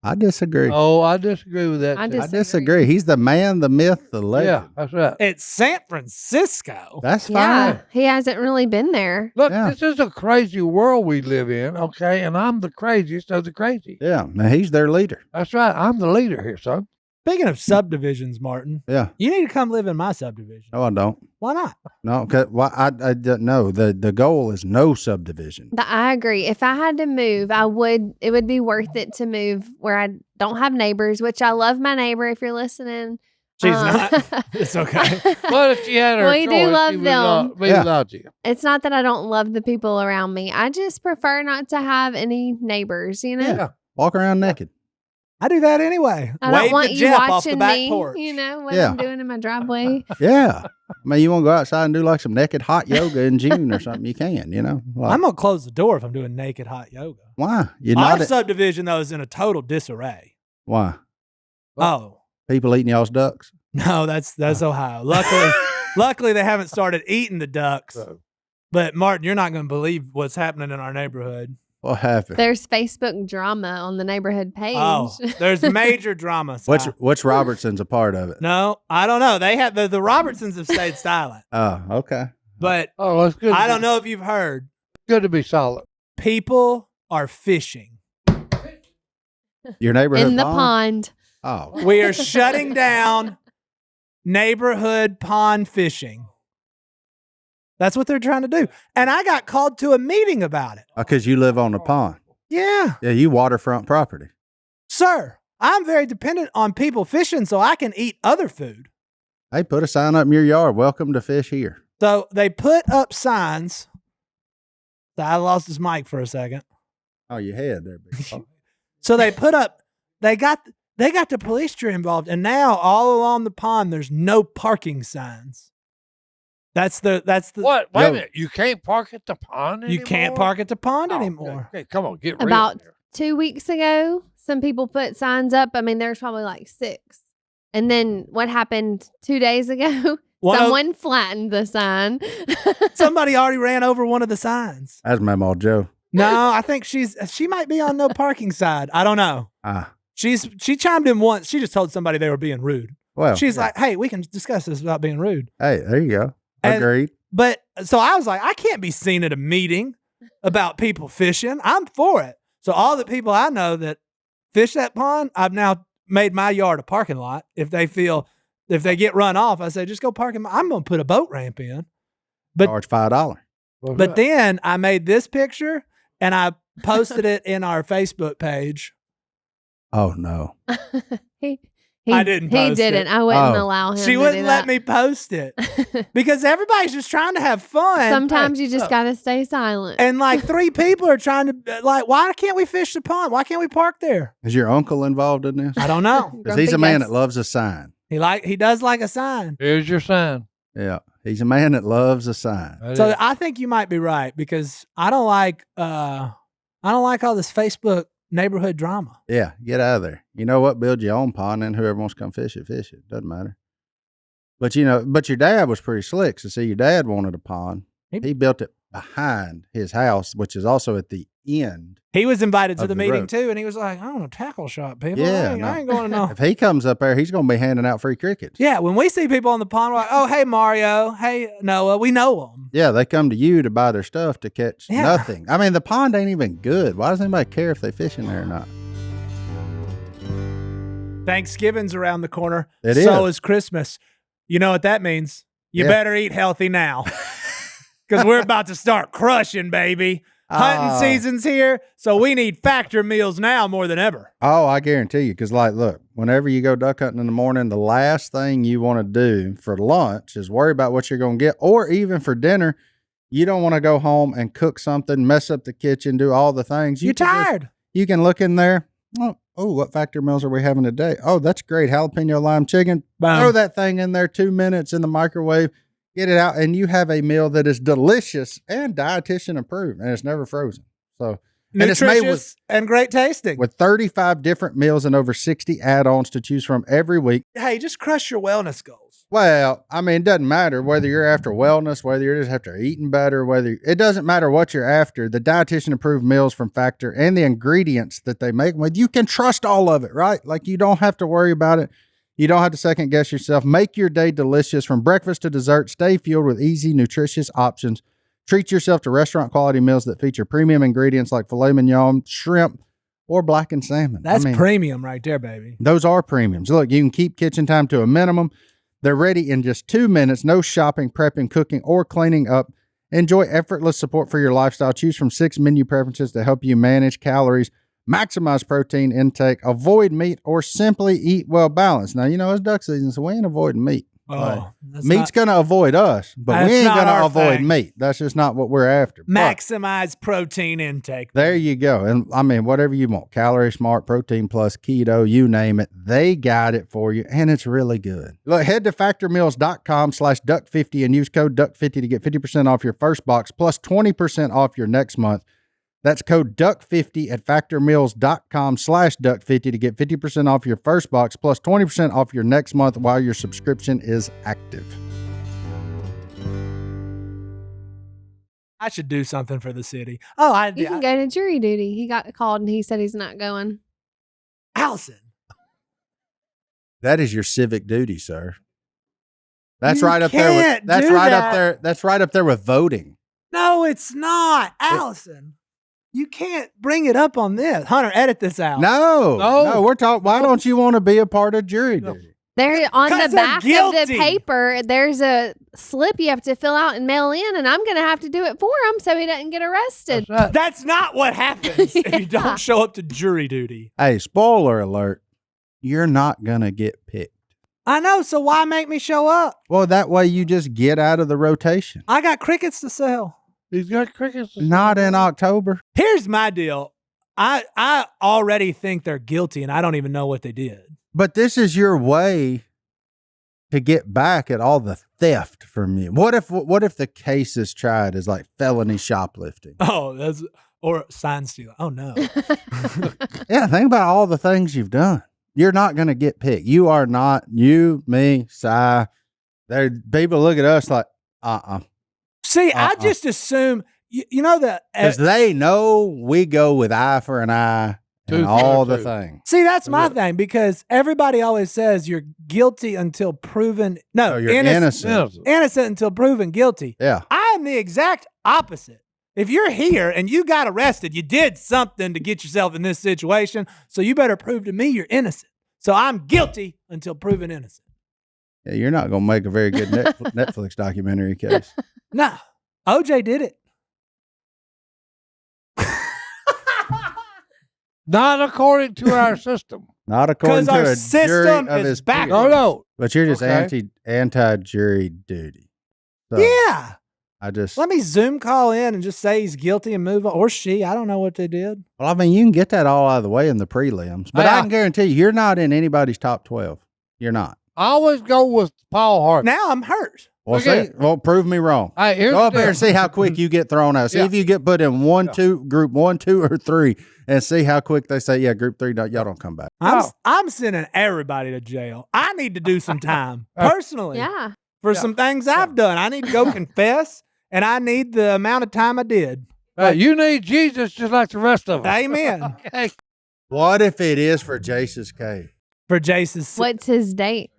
I disagree. Oh, I disagree with that. I too. I disagree. He's the man, the myth, the yeah, legend. that's right. It's San Francisco. That's Yeah, fine. he hasn't really been there. Look, Yeah. this is a crazy world we live in, okay? And I'm the craziest of the crazy. Yeah. Now he's their leader. That's right. I'm the leader here, son. Speaking of subdivisions, Martin, Yeah. you need to come live in my subdivision. No, I don't. Why not? No, cause I don't know. The goal is no subdivision. I agree. If I had to move, it would be worth it to move where I don't have neighbors, which I love my neighbor if you're listening. She's not. It's okay. But if she had her We do choice, love she would them. not be Yeah. without you. It's not that I don't love the people around me. I just prefer not to have any neighbors, you know? Yeah. Walk around naked. I do that anyway. I Wave don't want to you Jeff off the watching back me, porch. you know, what Yeah. I'm doing in my driveway. Yeah. I mean, you want to go outside and do like some naked hot yoga in June or something? You can, you know. Like, I'm gonna close the door if I'm doing naked hot yoga. why? You're Our not. subdivision though is in a total disarray. Why? Oh People eating y'all's ducks? no, that's Ohio. Luckily they haven't started eating the ducks. So, But Martin, you're not gonna believe what's happening in our neighborhood. What happened? There's Facebook drama on the neighborhood page. Oh, there's major drama. Si. Which Robertson's a part of it? No, I don't know. They have the Robertsons have stayed silent, Oh, okay. but oh, it's good. I don't know if you've heard. Good to be solid. People are fishing. Your neighborhood in the pond? pond. Oh, We are shutting down neighborhood pond fishing. That's what they're trying to do. And I got called to a meeting about it. because you live on the pond. Yeah. Yeah, you waterfront property. Sir, I'm very dependent on people fishing so I can eat other food. Hey, put a sign up in your yard. Welcome to fish here. So they put up signs. So I lost his mic for a second. Oh, you had there, big fella. So they put up, they got the police jury involved, and now all along the pond there's no parking signs. That's the What? Wait Yo. a minute. You can't park at the pond anymore? you can't park at the pond Oh, anymore. Okay, come on, get real About here. 2 weeks ago, some people put signs up. I mean, there's probably like 6. And then what happened 2 days ago? One of- Someone flattened the sign. Somebody already ran over one of the signs. That's Memo Joe. No, I think she might be on no parking side. I don't know. She chimed in once. She just told somebody they were being rude. Well, She's like, "Hey, we can discuss this without being rude." hey, there you go. And- Agreed. But so I was like, I can't be seen at a meeting about people fishing. I'm for it. So all the people I know that fish that pond, I've now made my yard a parking lot. If they get run off, I say, just go park in I'm going to put a boat ramp in. But Charge $5. But then I made this picture and I posted it in our Facebook page. Oh, no. I didn't He post didn't. it. I wouldn't Oh. allow him. She to wouldn't do let that. me post it because everybody's just trying to have fun. Sometimes you just gotta stay silent. And like 3 people are trying to why can't we fish the pond? Why can't we park there? Is your uncle involved in this? I don't know. Because he's a man that loves a sign. He does like a sign. Here's your sign. Yeah. He's a man that loves a sign. That So is- I think you might be right because I don't like all this Facebook neighborhood drama. Yeah. Get out of there. You know what? Build your own pond and whoever wants to come fish it. Doesn't matter. But your dad was pretty slick. So see, your dad wanted a pond. He built it behind his house, which is also at the end. He was invited to Of the the meeting road. too, and he was like, "I want to tackle shop people. Yeah, I ain't going to know." If he comes up there, he's going to be handing out free crickets. Yeah, when we see people on the pond, we're like, "Oh, hey Mario, hey Noah," we know them. Yeah, they come to you to buy their stuff to catch Yeah. nothing. I mean, the pond ain't even good. Why does anybody care if they fish in there or not? Thanksgiving's around the corner. It So is. is Christmas. You know what that means? You Yeah. better eat healthy now. Because we're about to start crushing, baby. Hunting Oh. season's here, so we need factor meals now more than ever. Oh, I guarantee you. Because, look, whenever you go duck hunting in the morning, the last thing you want to do for lunch is worry about what you're going to get. Or even for dinner, you don't want to go home and cook something, mess up the kitchen, do all the things. You're can just- tired. you can look in there. Oh, what factor meals are we having today? Oh, that's great. Jalapeno lime chicken. Boom. Throw that thing in there 2 minutes in the microwave. get it out, and you have a meal that is delicious and dietitian approved, and it's never frozen. So, and it's made Nutritious and great tasting. with 35 different meals and over 60 add-ons to choose from every week. Hey, just crush your wellness goals. Well, I mean, it doesn't matter whether you're after wellness, whether you're just after eating better, it doesn't matter what you're after. The dietitian approved meals from Factor and the ingredients that they make with, you can trust all of it, right? Like you don't have to worry about it. You don't have to second guess yourself. Make your day delicious from breakfast to dessert. Stay fueled with easy, nutritious options. Treat yourself to restaurant quality meals that feature premium ingredients like filet mignon, shrimp, or blackened salmon. That's premium right there, baby. Those are premiums. Look, you can keep kitchen time to a minimum. They're ready in just 2 minutes. No shopping, prepping, cooking, or cleaning up. Enjoy effortless support for your lifestyle. Choose from 6 menu preferences to help you manage calories, maximize protein intake, avoid meat, or simply eat well balanced. Now, you know, it's duck season, so we ain't avoiding meat. Meat's going to avoid us, but we ain't going to avoid meat. That's just not what we're after. Maximize protein intake. There you go. And I mean, whatever you want, Calorie Smart, Protein Plus, Keto, you name it, they got it for you, and it's really good. Look, head to factormeals.com/duck50 and use code duck50 to get 50% off your first box plus 20% off your next month. That's code duck50 at factormeals.com/duck50 to get 50% off your first box plus 20% off your next month while your subscription is active. I should do something for the city. Oh, You can go to jury duty. He got called and he said he's not going. Alyson. That is your civic duty, sir. That's You right up there with can't that's do right that. up there. That's right up there with voting. No, it's not. Alyson. You can't bring it up on this. Hunter, edit this out. No, we're talking. Why don't you want to be a part of jury duty? There on the 'Cause they're back of guilty. the paper, there's a slip you have to fill out and mail in, and I'm going to have to do it for him so he doesn't get arrested. That's right. That's not what happens if you Yeah. don't show up to jury duty. Hey, spoiler alert. You're not going to get picked. I know, so why make me show up? Well, that way you just get out of the rotation. I got crickets to sell. He's got crickets. Not in October. Here's my deal. I already think they're guilty, and I don't even know what they did. But this is your way to get back at all the theft from you. What if the case is tried as like felony shoplifting? Oh, or sign stealing. Oh, no. Yeah, think about all the things you've done. You're not going to get picked. You are not. You, me, Si. There, people look at us like, See, I just assume, you know that. because they know we go with eye for an eye and Tooth all for a the tooth. things. See, that's my thing, because everybody always says you're guilty until proven. No, So you're innocent. Innocent until proven guilty. Yeah. I am the exact opposite. If you're here and you got arrested, you did something to get yourself in this situation, so you better prove to me you're innocent. So I'm guilty until proven innocent. Yeah, you're not going to make a very good Netflix documentary case. No, OJ did it. Not according to our system. Not according Because to our a jury system of is his backwards. peers. No. But you're just Okay. anti-jury duty. So Yeah. I just, Let me Zoom call in and just say he's guilty and move on. Or she. I don't know what they did. well, I mean, you can get that all out of the way in the prelims, but I can guarantee you're not in anybody's top 12. You're not. I always go with Paul Harvey. Now I'm hurt. Well, Okay. see, well, prove me wrong. Hey, here's Go the up there deal. and see how quick you get thrown out. See Yeah. if you get put in group 1, 2, or 3, and see how quick they say, yeah, group 3, y'all don't come back. I'm sending everybody to jail. I need to do some time personally Yeah. for some things I've done. I need to go confess, and I need the amount of time I did. You need Jesus just like the rest of us. Amen. Okay. What if it is for Jase's cave? For Jase's. What's his date?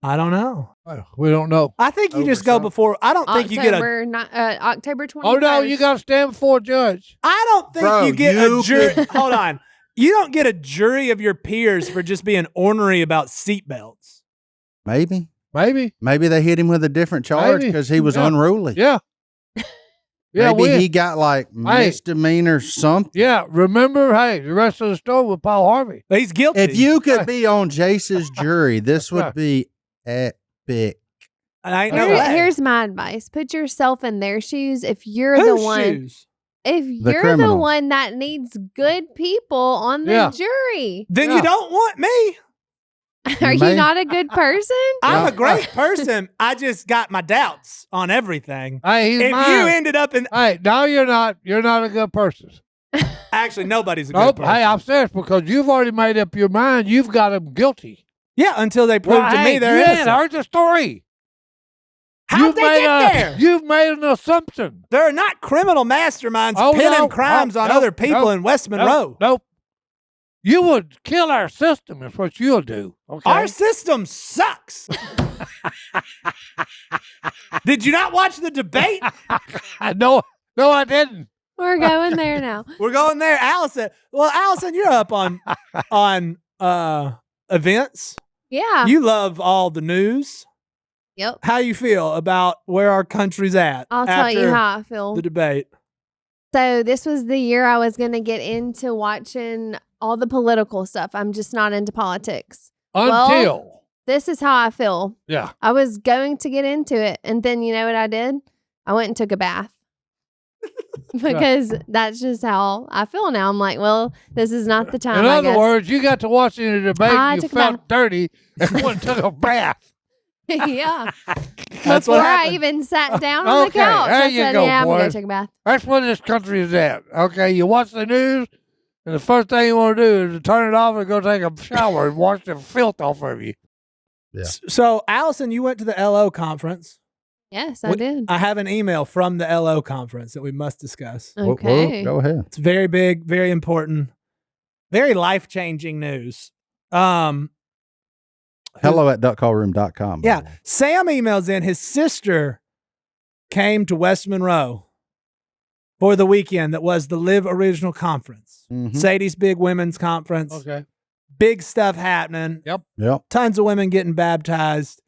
I don't know. Well, we don't know. I think you Over just go some- before. I don't think you get a. October 21st. Oh, no, you got to stand before a judge. I don't think Bro, you get you a jury. could- Hold on. You don't get a jury of your peers for just being ornery about seatbelts. Maybe. Maybe. Maybe they hit him with a different charge Maybe. because he was Yeah. unruly. Yeah. Yeah, Maybe he got like Hey. misdemeanor something. Yeah, remember, hey, the rest of the story with Paul Harvey. But he's guilty. If you could be on Jase's jury, this would be epic. I ain't no way. Here's my advice. Put yourself in their shoes. If you're Whose the one, shoes? if The you're the criminal. one that needs good people on the Yeah. jury. Then Yeah. you don't want me. Are you may. not a good person? I'm Yeah. a great person. I just got my doubts on everything. Hey, he's If mine. you ended up in, Hey, no, you're not. You're not a good person. actually, nobody's a good Nope. person. Hey, I'm serious because you've already made up your mind. You've got him guilty. Yeah, until they prove to me they're you innocent. ain't heard the story. How'd they get there? You've made an assumption. They're not criminal masterminds Oh, pinning no. crimes Oh, on no, other people no, in West Monroe. Nope. You would kill our system is what you'll do. Okay. Our system sucks. Did you not watch the debate? No, I didn't. We're going there now. We're going there. Alyson. Well, Alyson, you're up on events. Yeah. You love all the news. Yep. How you feel about where our country's at? I'll tell you after how I feel. the debate. So this was the year I was going to get into watching all the political stuff. I'm just not into politics. Until. This is how I feel. Yeah. I was going to get into it. And then you know what I did? I went and took a bath. Because that's just how I feel now. I'm like, well, this is not the time. In I other guess. words, you got to watch the debate I and you took a felt bath. dirty and went and took a bath. Yeah. That's Before what I happened. even sat down on the Okay, couch, there I you said, go, yeah, I'm going to boys. take a bath. That's where this country is at. Okay, you watch the news, and the first thing you want to do is to turn it off and go take a shower and wash the filth off of you. Yeah. So, Alyson, you went to the LO conference. Yes, I did. I have an email from the LO conference that we must discuss. Okay. Go ahead. It's very big, very important, very life-changing news. Hello@duckcallroom.com. by Yeah. the way. Sam emails in his sister came to West Monroe for the weekend that was the Live Original Conference. Mhm. Sadie's big women's conference. Okay. Big stuff happening. Yep. Tons of women getting baptized.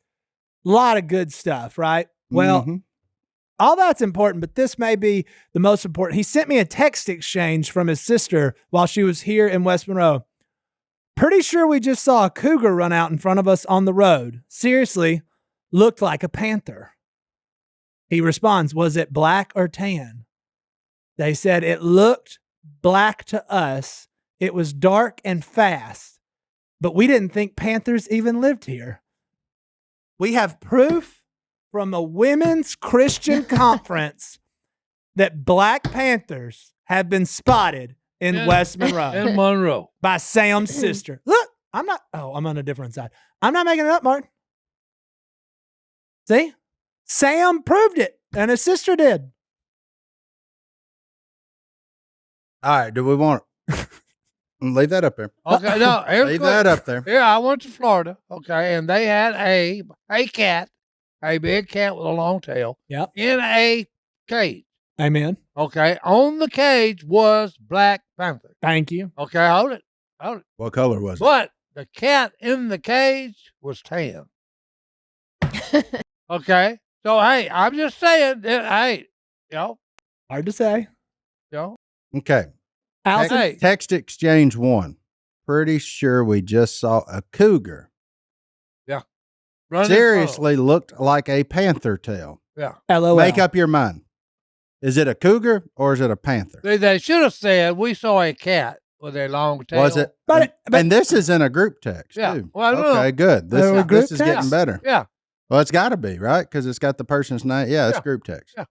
A lot of good stuff, right? Well, Mhm. all that's important, but this may be the most important. He sent me a text exchange from his sister while she was here in West Monroe. Pretty sure we just saw a cougar run out in front of us on the road. Seriously, looked like a panther. He responds, was it black or tan? They said it looked black to us. It was dark and fast, but we didn't think panthers even lived here. We have proof from a women's Christian conference that black panthers have been spotted in Yeah. West Monroe In Monroe. by Sam's sister. Look, I'm on a different side. I'm not making it up, Martin. See? Sam proved it, and his sister did. All right. Do we want leave that up there? Okay, no, here's Leave the- that up there. Yeah, I went to Florida, okay, and they had a cat, a big cat with a long tail, Yep. in a cage. Amen. Okay, on the cage was Black Panther. Thank you. Okay, hold it. What color was it? But the cat in the cage was tan. Okay, so hey, I'm just saying that, hey, Hard to say. Okay. Alyson, Hey. Text exchange 1. Pretty sure we just saw a cougar. running Seriously looked like a panther tail. LOL. Make up your mind. Is it a cougar or is it a panther? They should have said we saw a cat with a long tail. Was it? But and this is in a group text Yeah. too. Well, I don't okay, know. good. This, Oh, a group this is text? getting better. Yeah. Well, it's got to be right because it's got the person's name. Yeah, it's Yeah. group text. Yeah.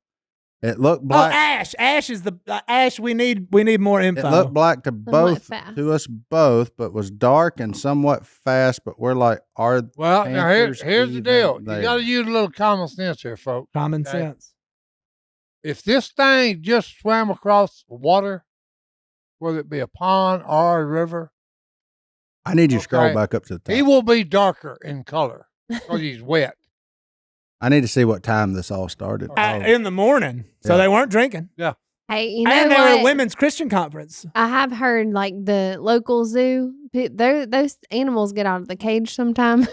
It looked Oh, black. Ash. Ash is the Ash. We need more info. It looked black to both fast. to us both, but was dark and somewhat fast. But we're like, are Well, now here's Panthers the even deal. there? You got to use a little common sense here, folks. Common Okay. sense. If this thing just swam across the water, whether it be a pond or a river, I need you to scroll Okay. back up to the top. he will be darker in color because he's wet. I need to see what time this all started. In the morning, so Yeah. they weren't drinking, Hey, you know and they what? were a women's Christian conference. I have heard like the local zoo, those animals get out of the cage sometime.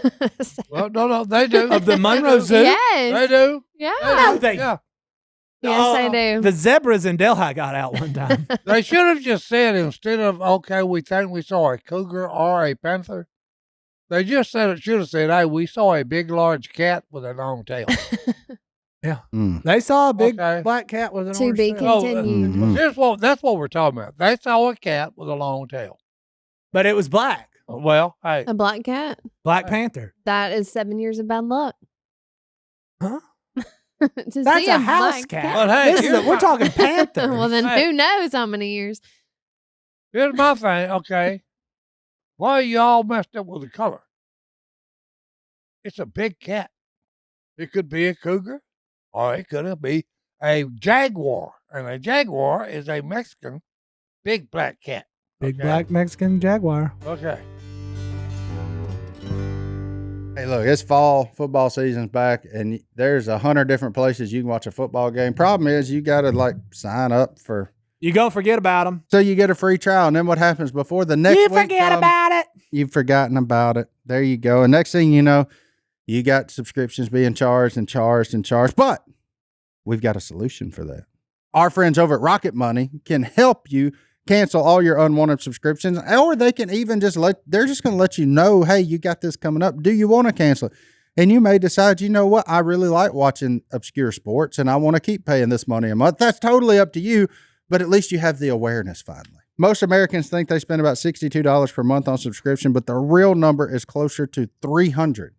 Well, no, they do. Of the Monroe Zoo? They Yes. do. Yeah. They- Yeah. Yes, I do. The zebras in Delhi got out one time. They should have just said instead of, okay, we think we saw a cougar or a panther, they just should have said, hey, we saw a big, large cat with a long tail. Mm. They saw a big Okay. black cat with an To orange be tail. continued. Mhm. That's what we're talking about. They saw a cat with a long tail. But it was black. Well, hey, A black cat. Black Panther. That is 7 years of bad luck. Huh? To That's see a house black cat. But hey, This is we're talking Panther. Well, then Hey. who knows how many years? here's my thing, okay? Why are you all messed up with the color? It's a big cat. It could be a cougar, or it could be a jaguar. And a jaguar is a Mexican big black cat. Big Okay. black Mexican jaguar. Okay. Hey, look, it's fall. Football season's back, and there's 100 different places you can watch a football game. Problem is, you got to like sign up for. You go forget about them. So you get a free trial, and then what happens before the next You week forget comes, about it. You've forgotten about it. There you go. And next thing you know, you got subscriptions being charged and charged and charged. But we've got a solution for that. Our friends over at Rocket Money can help you cancel all your unwanted subscriptions, or they can even they're just going to let you know, hey, you got this coming up. Do you want to cancel it? And you may decide, you know what? I really like watching obscure sports and I want to keep paying this money a month. That's totally up to you, but at least you have the awareness finally. Most Americans think they spend about $62 per month on subscription, but the real number is closer to $300.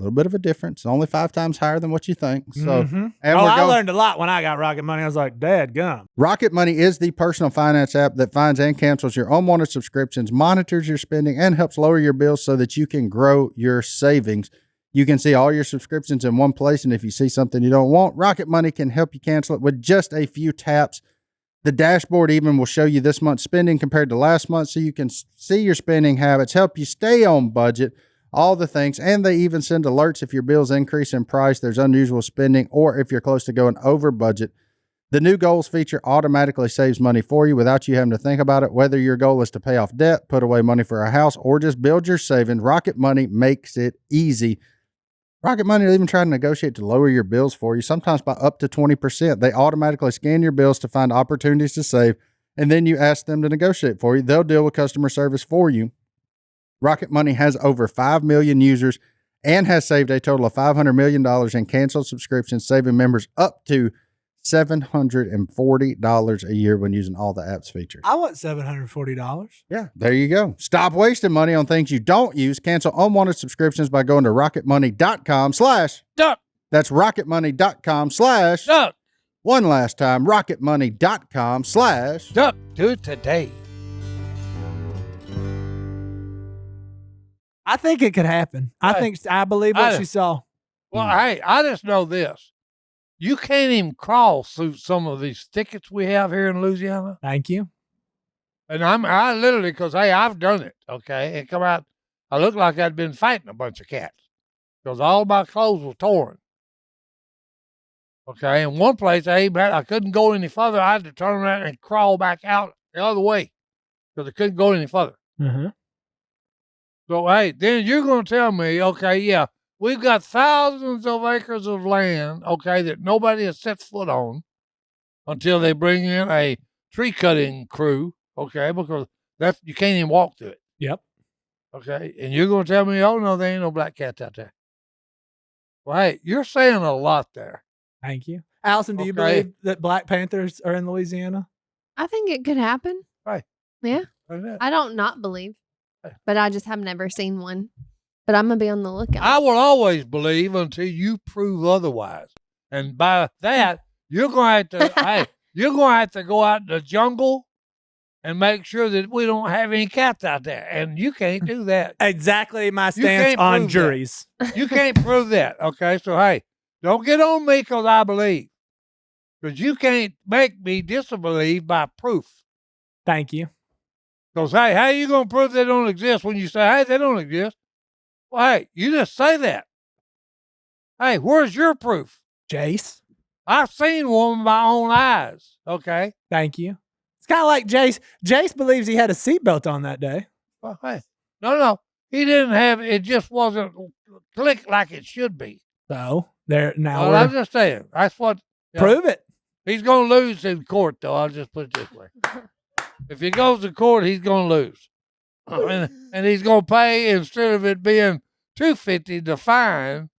A little bit of a difference. Only 5 times higher than what you think. So, and I learned a lot when I got Rocket Money. I was like, Dad, gum. Rocket Money is the personal finance app that finds and cancels your unwanted subscriptions, monitors your spending, and helps lower your bills so that you can grow your savings. You can see all your subscriptions in one place, and if you see something you don't want, Rocket Money can help you cancel it with just a few taps. The dashboard even will show you this month's spending compared to last month, so you can see your spending habits, help you stay on budget, all the things, and they even send alerts if your bills increase in price, there's unusual spending, or if you're close to going over budget. The new goals feature automatically saves money for you without you having to think about it. Whether your goal is to pay off debt, put away money for a house, or just build your savings, Rocket Money makes it easy. Rocket Money will even try to negotiate to lower your bills for you, sometimes by up to 20%. They automatically scan your bills to find opportunities to save, and then you ask them to negotiate for you. They'll deal with customer service for you. Rocket Money has over 5 million users and has saved a total of $500 million in canceled subscriptions, saving members up to $740 a year when using all the app's features. I want $740. Yeah, there you go. Stop wasting money on things you don't use. Cancel unwanted subscriptions by going to rocketmoney.com/ Duck. That's rocketmoney.com/ Duck. One last time, rocketmoney.com/ Duck. Do it today. I think it could happen. I believe what she saw. Well, hey, I just know this. You can't even crawl through some of these thickets we have here in Louisiana. Thank you. And I literally, because, hey, I've done it, okay? It come out, I looked like I'd been fighting a bunch of cats because all my clothes were torn. Okay, in one place, I couldn't go any further. I had to turn around and crawl back out the other way because I couldn't go any further. Mm-hmm. So, hey, then you're going to tell me, okay, yeah, we've got thousands of acres of land, okay, that nobody has set foot on until they bring in a tree cutting crew, okay, because you can't even walk through it. Yep. Okay, and you're going to tell me, oh, no, there ain't no black cats out there. Well, hey, you're saying a lot there. Thank you. Alyson, do you Okay. believe that Black Panthers are in Louisiana? I think it could happen. Right. Yeah. I don't not believe, but I just have never seen one. But I'm going to be on the lookout. I will always believe until you prove otherwise. And by that, you're going to have to, hey, you're going to have to go out in the jungle and make sure that we don't have any cats out there. And you can't do that. Exactly my You stance can't on prove juries. You can't prove that. Okay. So, hey, don't get on me because I believe. Because you can't make me disbelieve by proof. Thank you. Because, hey, how are you going to prove they don't exist when you say, hey, they don't exist? Well, hey, you just say that. Hey, where's your proof? Jase. I've seen one with my own eyes. Okay. Thank you. It's kind of like Jase. Jase believes he had a seatbelt on that day. Well, hey, no. He didn't have it. Just wasn't clicked like it should be. So there now. Well, I'm just saying. That's what. Prove it. He's going to lose in court, though. I'll just put it this way. If he goes to court, he's going to lose. And he's going to pay, instead of it being $250 to fine,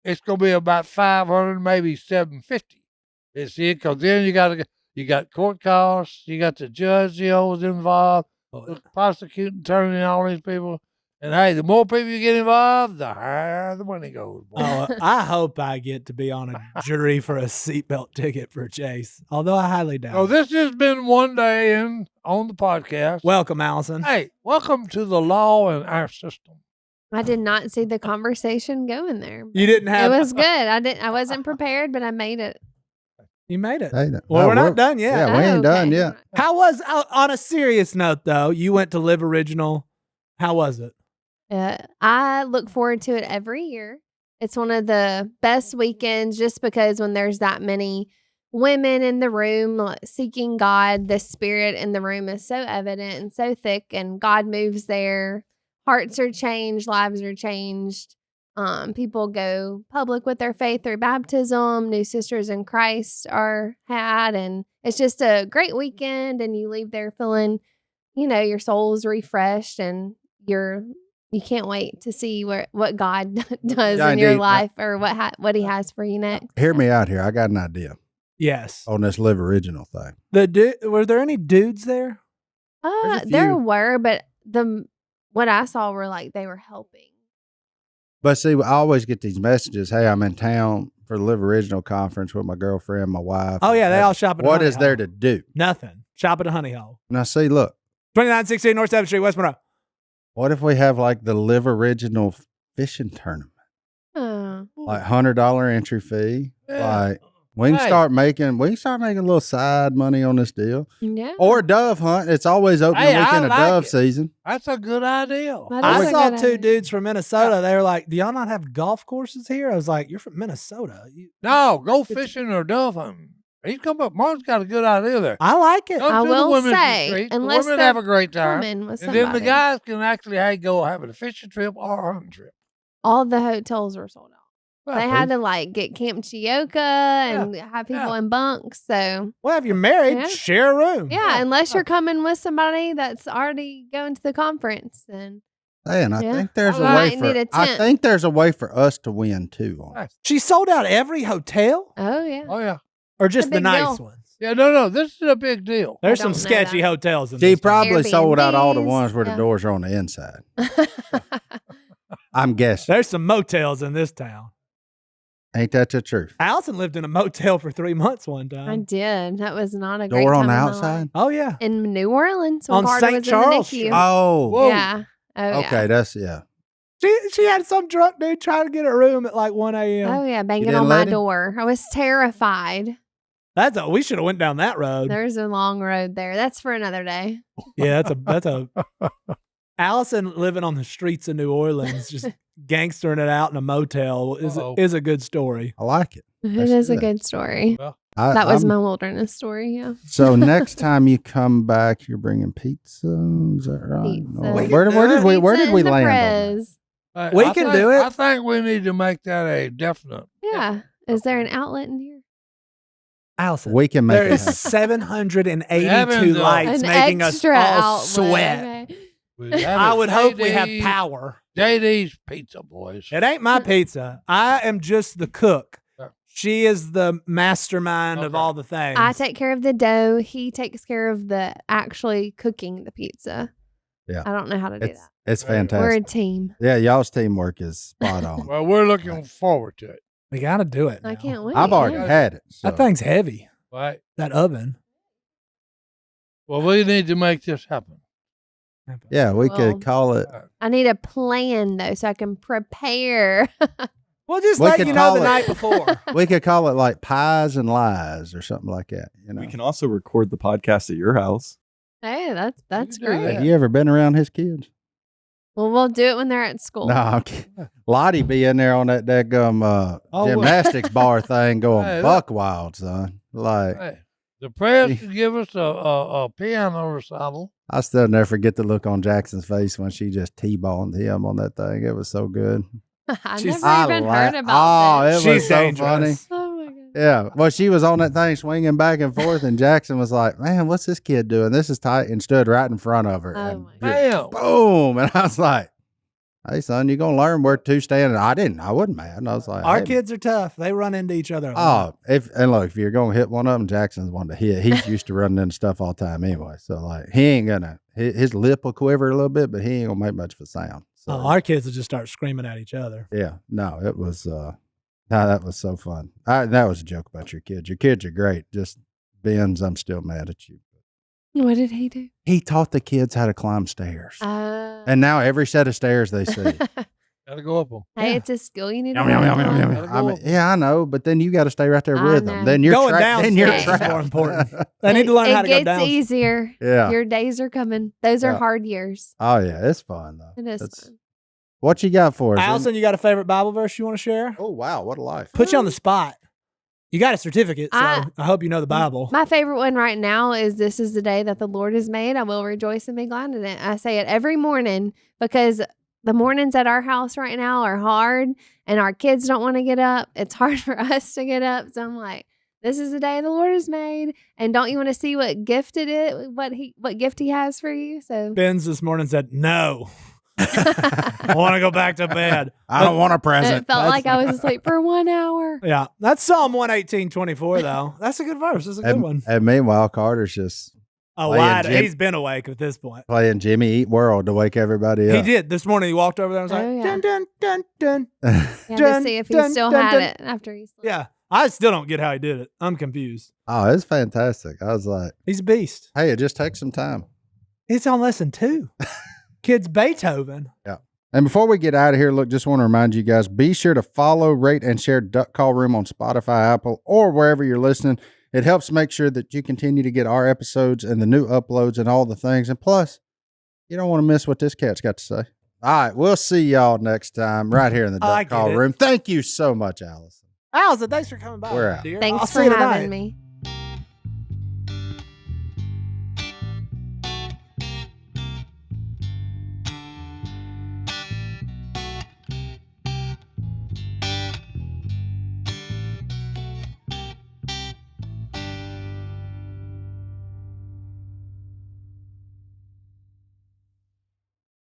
it's going to be about $500, maybe $750. You see, because then you got court costs, you got the judge, was involved, prosecuting, attorney, and all these people. And hey, the more people you get involved, the higher the money goes. boy. I hope I get to be on a jury for a seatbelt ticket for Jase, although I highly doubt So it. this has been one day on the podcast. Welcome, Alyson. Hey, welcome to the law in our system. I did not see the conversation going there. You didn't It have. was good. I wasn't prepared, but I made it. You made it. Hey, Well, no, we're not done yet. Yeah, we ain't done okay. yet. How was, on a serious note, though, you went to Live Original. How was it? I look forward to it every year. It's one of the best weekends just because when there's that many women in the room seeking God, the spirit in the room is so evident and so thick, and God moves there. Hearts are changed, lives are changed. People go public with their faith through baptism. New sisters in Christ are had, and it's just a great weekend. And you leave there feeling, your soul's refreshed, and you can't wait to see what God does Yeah, in your indeed. life or what He has for you next. Hear me out here. I got an idea Yes. on this Live Original thing. Were there any dudes there? There's a There few. were, but what I saw were like they were helping. But see, I always get these messages. Hey, I'm in town for the Live Original conference with my girlfriend, my wife. Oh, yeah, they all shop at What Honey is there Hole. to do? Nothing. Shop at a Honey Hole. Now, see, look, 2916 North 7th Street, West Monroe. what if we have like the Live Original fishing tournament? Oh. Like $100 entry fee. Yeah. Like we can Hey. start making a little side money on this deal. Yeah. Or dove hunt. It's always opening Hey, I weekend of like dove it. season. That's a good idea. That I is a saw good two idea. dudes from Minnesota. They were like, do y'all not have golf courses here? I was like, you're from Minnesota. No, go fishing or dove hunting. He's come up. Mark's got a good idea there. I like it. Come I to the will women's say, retreat. The unless women they're have a great time. Woman with And then the somebody. guys can actually go have a fishing trip or a hunting trip. All the hotels were sold out. Well, They had to like get Camp Chioka and have people yeah. in bunks. So Well, if you're married, Yeah. share a room. yeah, unless you're coming with somebody that's already going to the conference, then And I Yeah. think there's a I way might need a for I tent. think there's a way for us to win too on it. She sold out every hotel oh yeah. Oh, yeah. or just the big nice deal. ones? Yeah, no. This is a big deal. There's I some don't know sketchy that. hotels in She this town. probably sold out all the Airbnbs, ones where the yeah. doors are on the inside. I'm guessing. There's some motels in this town. Ain't that the truth? Allison lived in a motel for 3 months one I time. did. That was not a great Door time on the in my life. outside? Oh, yeah. In New Orleans when On Carter St. was Charles in the Street. NICU. Oh. Whoa. Yeah. Oh Okay, yeah. that's yeah. She had some drunk dude trying to get a room at like 1 a.m. Oh yeah, banging didn't on my let him? door. I was terrified. We should have went down that road. There's a long road there. That's for another day. Yeah, that's a Allison living on the streets of New Orleans, just gangstering it out in a motel Uh-oh. is a good story. I like it. It That's is a good. good story. I'm- That was my wilderness story. Yeah. So next time you come back, you're bringing pizza. Is that right? Pizza. Or We where can did do we it. where did Pizza we and the land on that? Prez. Hey, We I can think- do it. I think we need to make that a definite. Yeah. Is there an outlet in here? Allison, We can make there it is happen. 782 Heavens, lights An making us extra all outlet. sweat. Okay. We have I it. would hope we have JD's power. JD's Pizza Boys. It ain't my pizza. I am just the cook. Yeah. She is the mastermind of Okay. all the things. I take care of the dough. He takes care of the actually cooking the pizza. Yeah. I don't know how to do It's that. it's We're a We're a fantastic. team. Yeah, y'all's teamwork is spot on. Well, we're looking forward to it. We got to do it. I now. can't wait. I've already yeah. had it. So. That thing's heavy. Right? That oven. Well, we need to make this happen. Yeah, we Well, could call it. I need a plan though, so I can prepare. We'll just We let could you know call the it- night before. We could call it like pies and lies or something like that. You know. We can also record the podcast at your house. Hey, that's do great. that. Have you ever been around his kids? Well, we'll do it when they're at school. No, I'm kidding. Lottie be in there on that daggum well. gymnastics bar thing going Hey, buck wild, son. Like Hey, the press could give us a piano recital. I still never forget the look on Jackson's face when she just T-boned him on that thing. It was so good. I She's- never even heard about this. it was She's so dangerous. funny. Oh my god. Yeah. Well, she was on that thing swinging back and forth, and Jackson was like, "Man, what's this kid doing? This is tight," and stood right in front of her. Oh and my just Damn. boom. And I was like, hey, son, you're going to learn where to stand. And I wasn't mad. And I was like, Our hey, kids are tough. They run into each other. A lot. and look, if you're going to hit one of them, Jackson's one to hit. He's used to running into stuff all the time anyway. So, like, he ain't going to, his lip will quiver a little bit, but he ain't going to make much of a sound. So, Our kids will just start screaming at each other. yeah, no, it was, that was so fun. That was a joke about your kids. Your kids are great. Just, Benz, I'm still mad at you. What did he do? He taught the kids how to climb stairs. And now every set of stairs they see. Gotta go up them. Hey, it's a skill you need to Yum, yum, yum, learn. yum, yum. I mean, yeah, I know, but then you got to stay right there I with know. them. Then you're Going down Then you're is trapped. more important. They need to learn how to go It gets down. easier. Yeah. Your days are coming. Those are Yeah. hard years. Oh yeah, it's fun though. It is It's- fun. What you got for us? Alyson, you got a favorite Bible verse you want to share? Oh wow, what a life! Put you on the spot. You got a certificate, so I hope you know the Bible. My favorite one right now is "This is the day that the Lord has made. I will rejoice and be glad in it." I say it every morning because the mornings at our house right now are hard and our kids don't want to get up. It's hard for us to get up. So I'm like, this is the day the Lord has made. And don't you want to see what gift it is, what gift he has for you? So Ben's this morning said, no. I want to go back to bed. I don't want a present. it felt like I was asleep for 1 hour. Yeah. That's Psalm 118:24, though. That's a good verse. That's a good one. And meanwhile, Carter's just Oh, playing wide. Jim- He's been awake at this point. playing Jimmy Eat World to wake everybody He up. did. This morning he walked over there and was Oh, like, yeah. dun, dun, dun, dun. Yeah, Dun, to see if he dun, still dun, had dun. it after he slept. Yeah. I still don't get how he did it. I'm confused. Oh, it's fantastic. I was like, He's a beast. hey, it just takes some time. It's on lesson 2. Kids Beethoven. And before we get out of here, look, just want to remind you guys, be sure to follow, rate, and share Duck Call Room on Spotify, Apple, or wherever you're listening. It helps make sure that you continue to get our episodes and the new uploads and all the things. And plus, you don't want to miss what this cat's got to say. All right, we'll see y'all next time right here in the I Duck get Call it. Room. Thank you so much, Alyson. Alyson, thanks for coming by. We're out. Dear. Thanks I'll for see you having tonight. me.